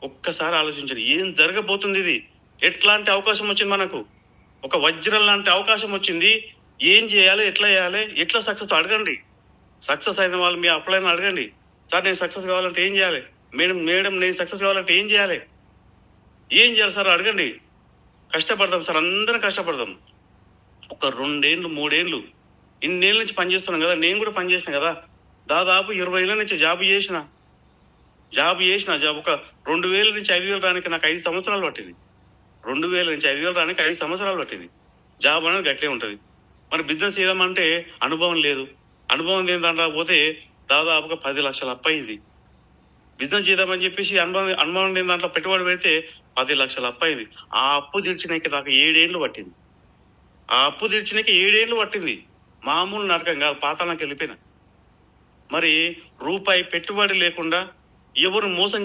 ఒక్కసారి ఆలోచించండి, ఏం జరగబోతుంది? ఇది ఎట్లాంటి అవకాశం వచ్చింది మనకు? ఒక వజ్రం లాంటి అవకాశం వచ్చింది. ఏం చేయాలి, ఎట్లా చేయాలి, ఎట్లా సక్సెస్ అడగండి. సక్సెస్ అయిన వాళ్ళు మీ అప్లైన్ అడగండి, సార్ నేను సక్సెస్ కావాలంటే ఏం చేయాలి, మేడం నేను సక్సెస్ కావాలంటే ఏం చేయాలి సార్ అడగండి. కష్టపడదాం సార్, అందరం కష్టపడదాం. ఒక 2 ఏళ్ళు 3 ఏళ్ళు ఇన్నేళ్ళ నుంచి పనిచేస్తున్నాం కదా, నేను కూడా పనిచేసిన కదా, దాదాపు 20 ఏళ్ళ నుంచి జాబ్ చేసిన ఒక 2,000 నుంచి 5,000 రానికి నాకు 5 సంవత్సరాలు పట్టింది. 2,000 నుంచి 5,000 రానికి 5 సంవత్సరాలు పట్టింది. జాబ్ అనేది గట్లే ఉంటుంది. మరి బిజినెస్ చేద్దామంటే అనుభవం లేదు, అనుభవం ఏంటంటే పోతే దాదాపుగా 10 లక్షల అప్పు అయింది. బిజినెస్ చేద్దామని చెప్పేసి అనుభవం లేని దాంట్లో పెట్టుబడి పెడితే 10 లక్షల అప్పు అయింది. ఆ అప్పు తీర్చినాక నాకు 7 ఏళ్ళు పట్టింది. మామూలు నరకం కాదు, పాతాళానికి వెళ్ళిపోయినా. మరి రూపాయి పెట్టుబడి లేకుండా, ఎవరిని మోసం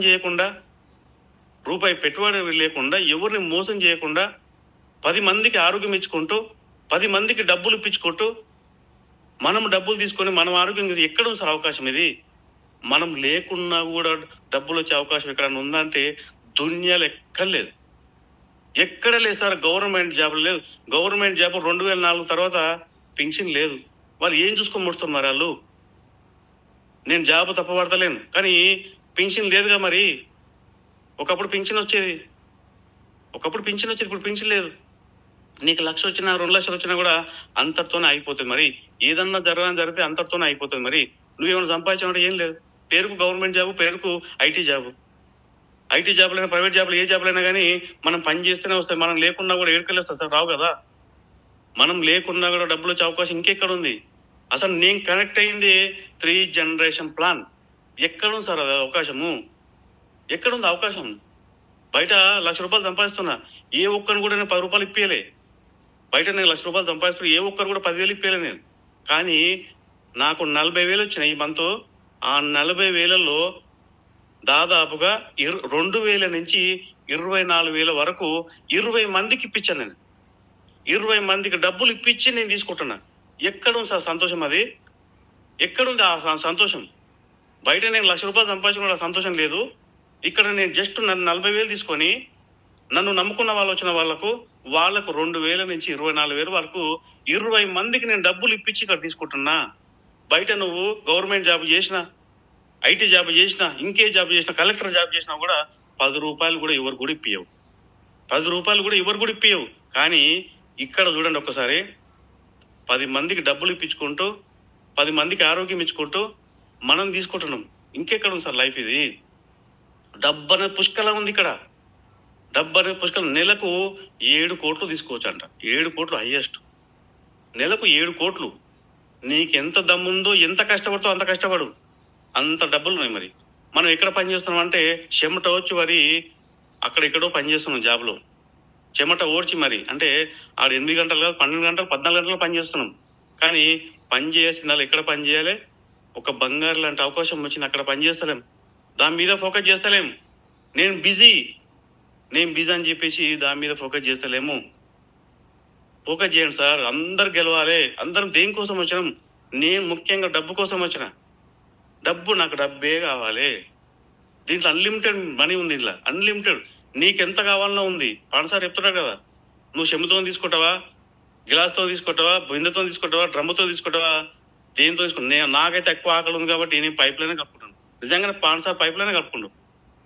చేయకుండా, 10 మందికి ఆరోగ్యం ఇచ్చుకుంటూ, 10 మందికి డబ్బులు ఇప్పించుకుంటూ, మనం డబ్బులు తీసుకొని మనం ఆరోగ్యం ఎక్కడ ఉంది సార్ అవకాశం? ఇది మనం లేకున్నా కూడా డబ్బులు వచ్చే అవకాశం ఎక్కడన్నా ఉందంటే దునియాలో ఎక్కడ లేదు సార్. గవర్నమెంట్ జాబ్ లేదు. గవర్నమెంట్ జాబ్ 2004 తర్వాత పెన్షన్ లేదు. వాళ్ళు ఏం చూసుకొని ముడుతున్నారు వాళ్ళు? నేను జాబ్ తప్పబడతలేను, కానీ పింఛన్ లేదుగా మరి. ఒకప్పుడు పింఛన్ వచ్చేది, ఇప్పుడు పింఛన్ లేదు. నీకు 1,00,000 వచ్చినా 2,00,000 వచ్చినా కూడా అంతటితోనే అయిపోతుంది. మరి ఏదన్నా జరిగితే అంతటితోనే అయిపోతుంది. మరి నువ్వేమైనా సంపాదించాలంటే ఏం లేదు. పేరుకు గవర్నమెంట్ జాబు, పేరుకు ఐటీ జాబులైనా ప్రైవేట్ జాబులు, ఏ జాబులైనా కానీ మనం పని చేస్తేనే వస్తాయి. మనం లేకున్నా కూడా ఏడుకెళ్ళి వస్తాయి సార్, రావు కదా. మనం లేకున్నా కూడా డబ్బులు వచ్చే అవకాశం ఇంకెక్కడ ఉంది? అసలు నేను కనెక్ట్ అయింది 3 జనరేషన్ ప్లాన్. ఎక్కడుంది సార్ అది అవకాశము? ఎక్కడుంది అవకాశం? బయట 1,00,000 రూపాయలు సంపాదిస్తున్నా, ఏ ఒక్కరిని కూడా నేను 10 రూపాయలు ఇప్పియలే. బయట నేను 1,00,000 రూపాయలు సంపాదిస్తున్నా, ఏ ఒక్కరు కూడా 10,000 ఇప్పియలే నేను. కానీ నాకు 40,000 వచ్చినాయి ఈ మంత్. ఆ 40,000లో దాదాపుగా 2,000 నుంచి 24,000 వరకు 20 మందికి ఇప్పించాను నేను. 20 మందికి డబ్బులు ఇప్పించి నేను తీసుకుంటున్నా. ఎక్కడుంది సార్ సంతోషం? అది ఎక్కడుంది ఆ సంతోషం? బయట నేను 1,00,000 రూపాయలు సంపాదించుకున్న సంతోషం లేదు. ఇక్కడ నేను జస్ట్ 40,000 తీసుకొని నన్ను నమ్ముకున్న వాళ్ళు వచ్చిన వాళ్ళకు 2,000 నుంచి 24,000 వరకు 20 మందికి నేను డబ్బులు ఇప్పించి ఇక్కడ తీసుకుంటున్నా. బయట నువ్వు గవర్నమెంట్ జాబ్ చేసినా, ఐటీ జాబ్ చేసినా, ఇంకే జాబ్ చేసినా, కలెక్టర్ జాబ్ చేసినా కూడా 10 రూపాయలు కూడా ఎవరు కూడా ఇప్పియవు. 10 రూపాయలు కూడా ఎవరు కూడా ఇప్పియవు. కానీ ఇక్కడ చూడండి ఒక్కసారి, 10 మందికి డబ్బులు ఇప్పించుకుంటూ, 10 మందికి ఆరోగ్యం ఇచ్చుకుంటూ మనం తీసుకుంటున్నాం. ఇంకెక్కడ ఉంది సార్ లైఫ్ ఇది? డబ్బు అనేది పుష్కలం ఉంది ఇక్కడ. డబ్బు అనేది పుష్కలం. నెలకు 7 కోట్లు తీసుకోవచ్చు అంట. 7 కోట్లు హైయెస్ట్. నెలకు 7 కోట్లు. నీకెంత దమ్ముందో, ఎంత కష్టపడుతో అంత కష్టపడు, అంత డబ్బులు ఉన్నాయి. మరి మనం ఎక్కడ పని చేస్తున్నాం అంటే చెమట వచ్చి మరి అక్కడెక్కడో పని చేస్తున్నాం జాబ్లో. చెమట ఓడ్చి మరి అంటే ఆడ 8 గంటలు కాదు, 12 గంటలు, 14 గంటలు పని చేస్తున్నాం. కానీ పని చేయాల్సిన వాళ్ళు ఎక్కడ పని చేయాలి? ఒక బంగారు లాంటి అవకాశం వచ్చింది, అక్కడ పని చేస్తలేం, దాని మీద ఫోకస్ చేస్తలేము. నేను బిజీ అని చెప్పేసి దాని మీద ఫోకస్ చేస్తలేము. ఫోకస్ చేయండి సార్. అందరు గెలవాలి. అందరం దేనికోసం వచ్చినాం? నేను ముఖ్యంగా డబ్బు కోసం వచ్చిన. నాకు డబ్బే కావాలి. దీంట్లో అన్లిమిటెడ్ మనీ ఉంది. దీంట్లో అన్లిమిటెడ్. నీకెంత కావాలన్నా ఉంది. పాండసారి చెప్తున్నాడు కదా, నువ్వు చెమ్ముతో తీసుకుంటావా, గిలాస్తో తీసుకుంటావా, బిందెతో తీసుకుంటావా, డ్రమ్ముతో తీసుకుంటావా, దేనితో తీసుకుంటా? నాకైతే ఎక్కువ ఆకలి ఉంది కాబట్టి నేను పైప్ లైనే కట్టుకుంటాను. నిజంగానే పాండసారి పైప్ లైనే కట్టుకుంటాను.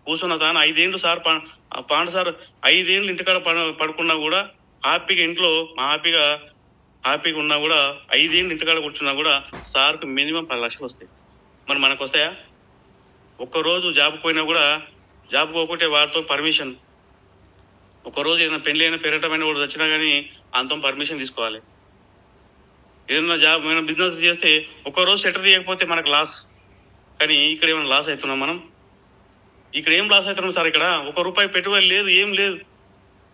కూర్చున్న తాను 5 ఏళ్ళు సార్, పాండసార్ 5 ఏళ్ళు ఇంటికాడ పడుకున్నా కూడా హ్యాపీగా, ఇంట్లో హ్యాపీగా ఉన్నా కూడా 5 ఏళ్ళు ఇంటికాడ కూర్చున్నా కూడా సార్కు మినిమం 10 లక్షలు వస్తాయి. మరి మనకు వస్తాయా? ఒక్కరోజు జాబ్ పోయినా కూడా, జాబ్ పోకుంటే వారితో పర్మిషన్, ఒకరోజు ఏదైనా పెళ్లి అయినా పెరగటమైన కూడా వచ్చినా కానీ అంత పర్మిషన్ తీసుకోవాలి. ఏదైనా జాబ్, ఏమైనా బిజినెస్ చేస్తే ఒక్కరోజు సెటర్ చేయకపోతే మనకు లాస్. కానీ ఇక్కడ ఏమైనా లాస్ అవుతున్నాం మనం? ఇక్కడ ఏం లాస్ అవుతున్నాం సార్? ఇక్కడ 1 రూపాయి పెట్టుబడి లేదు, ఏం లేదు.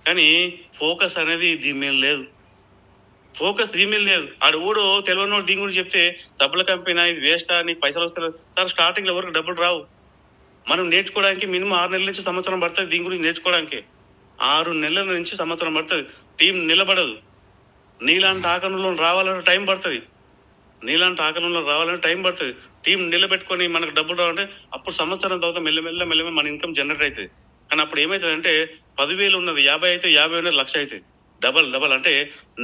కానీ ఫోకస్ అనేది దీని మీద లేదు. ఆడు ఊడు తెలియనోడు దీని గురించి చెప్తే సబ్బుల కంపెనీ ఇది వేస్టా, నీకు పైసలు వస్తారు సార్? స్టార్టింగ్లో ఎవరికి డబ్బులు రావు. మనం నేర్చుకోవడానికి మినిమం 6 నెలల నుంచి సంవత్సరం పడుతుంది. దీని గురించి నేర్చుకోవడానికి 6 నెలల నుంచి సంవత్సరం పడుతుంది. టీం నిలబడదు. నీలాంటి ఆకరణలో రావాలంటే టైం పడుతుంది. టీం నిలబెట్టుకొని మనకు డబ్బులు రావాలంటే అప్పుడు సంవత్సరం తర్వాత మెల్లమెల్ల మన ఇన్కమ్ జనరేట్ అవుతుంది. కానీ అప్పుడు ఏమవుతుంది అంటే 10,000 ఉన్నది 50 అయితే, 50 ఉన్నది 1,00,000 అవుతుంది. డబల్ అంటే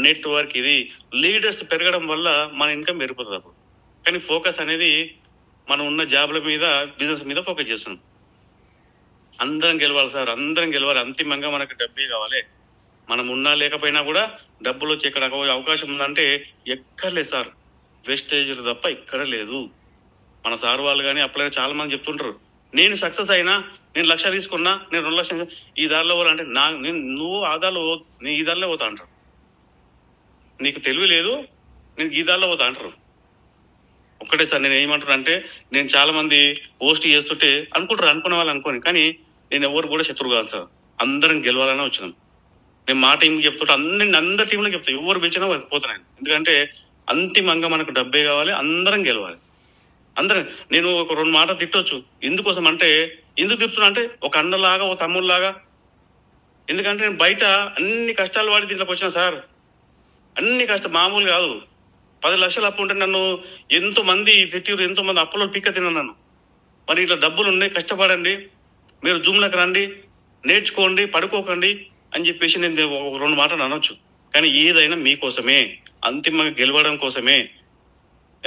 నెట్వర్క్. ఇది లీడర్స్ పెరగడం వల్ల మన ఇన్కమ్ పెరిగిపోతుంది అప్పుడు. కానీ ఫోకస్ అనేది మనం ఉన్న జాబ్ల మీద, బిజినెస్ మీద ఫోకస్ చేస్తున్నాం. అందరం గెలవాలి సార్, అందరం గెలవాలి. అంతిమంగా మనకు డబ్బే కావాలి. మనం ఉన్నా లేకపోయినా కూడా డబ్బులు వచ్చి ఎక్కడ అవకాశం ఉందంటే ఎక్కర్లేదు సార్. వెస్టేజ్ తప్ప ఇక్కడ లేదు. మన సార్ వాళ్ళు కానీ అప్లై చాలా మంది చెప్తుంటారు, నేను సక్సెస్ అయినా, నేను 1,00,000 తీసుకున్నా, నేను 2 లక్షలు ఈ దారిలో పోవాలంటే నువ్వు నేను ఈ దారిలో పోతా అంటారు. నీకు తెలివి లేదు, నేను ఈ దారిలో పోతా అంటారు. ఒక్కటే సార్ నేను ఏమంటున్నా అంటే, నేను చాలా మంది పోస్ట్ చేస్తుంటే అనుకునే వాళ్ళు అనుకోని, కానీ నేను ఎవరు కూడా శత్రువు కాదు సార్. అందరం గెలవాలనే వచ్చినాం. నేను మా టీంకి చెప్తుంటే అందరి టీంలో చెప్తా, ఎవరు పిలిచినా పోతున్నాను. ఎందుకంటే అంతిమంగా మనకు డబ్బే కావాలి, అందరం గెలవాలి. అందరం. నేను ఒక 2 మాటలు తిట్టొచ్చు. ఎందుకోసం అంటే, ఎందుకు తిప్పుతున్నా అంటే ఒక అన్నలాగా, ఒక తమ్ముళ్ళలాగా. ఎందుకంటే నేను బయట అన్ని కష్టాలు వాడి దీంట్లోకి వచ్చిన సార్. అన్ని మామూలు కాదు. 10 లక్షలు అప్పు ఉంటే నన్ను ఎంతో మంది తిట్టిరు, ఎంతో మంది అప్పులో పీక్క తిన్నాను నన్ను. మరి ఇట్లా డబ్బులు ఉన్నాయి, కష్టపడండి, మీరు జూమ్లోకి రండి, నేర్చుకోండి, పడుకోకండి అని చెప్పేసి నేను 2 మాటలు అనొచ్చు. కానీ ఏదైనా మీకోసమే, అంతిమంగా గెలవడం కోసమే.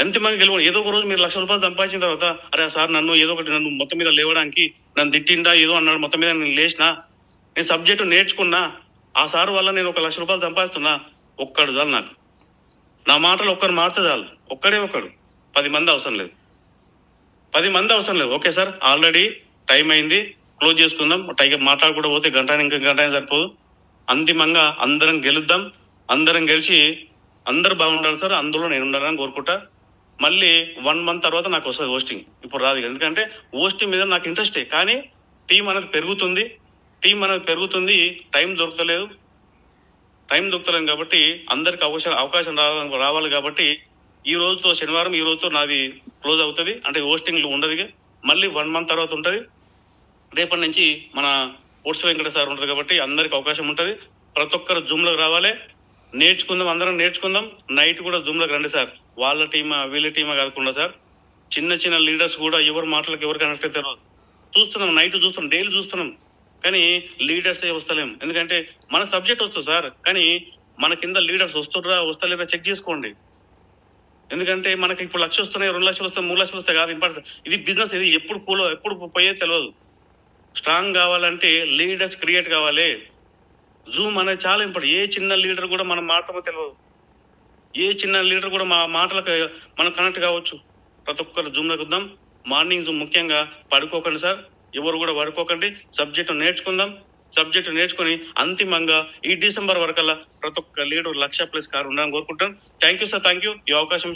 ఎంతమంది గెలవ ఏదో ఒక రోజు మీరు ₹1,00,000 సంపాదించిన తర్వాత అరే సార్ నన్ను ఏదో ఒకటి నన్ను మొత్తం మీద లేవడానికి నన్ను తిట్టిండా ఏదో అన్నాడు మొత్తం మీద నేను లేచినా నేను సబ్జెక్టు నేర్చుకున్నా ఆ సార్ వల్ల నేను ₹1,00,000 సంపాదిస్తున్నా ఒక్కడు చాలు నాకు నా మాటలు ఒక్కరు మారితే చాలు ఒక్కడే ఒక్కడు 10 మంది అవసరం లేదు 10 మంది అవసరం లేదు ఓకే సార్ ఆల్రెడీ టైం అయింది క్లోజ్ చేసుకుందాం టైగర్ మాట్లాడకుండా పోతే గంట ఇంకా గంట సరిపోదు అంతిమంగా అందరం గెలుద్దాం అందరం గెలిచి అందరు బాగుండాలి సార్ అందులో నేను ఉండాలని కోరుకుంటా మళ్ళీ 1 మంత్ తర్వాత నాకు వస్తుంది హోస్టింగ్ ఇప్పుడు రాదు ఎందుకంటే హోస్టింగ్ మీద నాకు ఇంట్రెస్టే కానీ టీం అనేది పెరుగుతుంది టైం దొరకలేదు కాబట్టి అందరికి అవకాశం రావాలి కాబట్టి ఈ రోజుతో శనివారం ఈ రోజుతో నాది క్లోజ్ అవుతుంది అంటే హోస్టింగ్ ఉండదు మళ్ళీ 1 మంత్ తర్వాత ఉంటుంది రేపటి నుంచి మన ఓట్స్ వెంకట సార్ ఉంటుంది కాబట్టి అందరికి అవకాశం ఉంటుంది ప్రతి ఒక్కరు జూమ్లోకి రావాలి నేర్చుకుందాం అందరం నేర్చుకుందాం నైట్ కూడా జూమ్లోకి రండి సార్ వాళ్ళ టీమా వీళ్ళ టీమా కాకుండా సార్ చిన్న లీడర్స్ కూడా ఎవరి మాటలకు ఎవరు కనెక్ట్ అవుతారో చూస్తున్నాం నైట్ చూస్తున్నాం డైలీ చూస్తున్నాం కానీ లీడర్స్ వస్తలేం ఎందుకంటే మన సబ్జెక్ట్ వస్తుంది సార్ కానీ మన కింద లీడర్స్ వస్తలేరా చెక్ చేసుకోండి ఎందుకంటే మనకి ఇప్పుడు 1,00,000 వస్తున్నాయి 2 లక్షలు వస్తాయి 3 లక్షలు వస్తాయి కాదు ఇంపార్టెంట్ ఇది బిజినెస్ ఇది ఎప్పుడు పోయేది తెలియదు స్ట్రాంగ్ కావాలంటే లీడర్స్ క్రియేట్ కావాలి జూమ్ అనేది చాలా ఇంపార్టెంట్ ఏ చిన్న లీడర్ కూడా మనం మాత్రమే తెలియదు ఏ చిన్న లీడర్ కూడా మా మాటలకు మనం కనెక్ట్ కావచ్చు ప్రతి ఒక్కరు జూమ్లోకి వద్దాం మార్నింగ్ జూమ్ ముఖ్యంగా పడుకోకండి సార్ ఎవరు కూడా పడుకోకండి సబ్జెక్టు నేర్చుకొని అంతిమంగా ఈ డిసెంబర్ వరకల్లా ప్రతి ఒక్క లీడర్ 1,00,000+ కారు ఉండాలని కోరుకుంటాను thank you sir thank you ఈ అవకాశం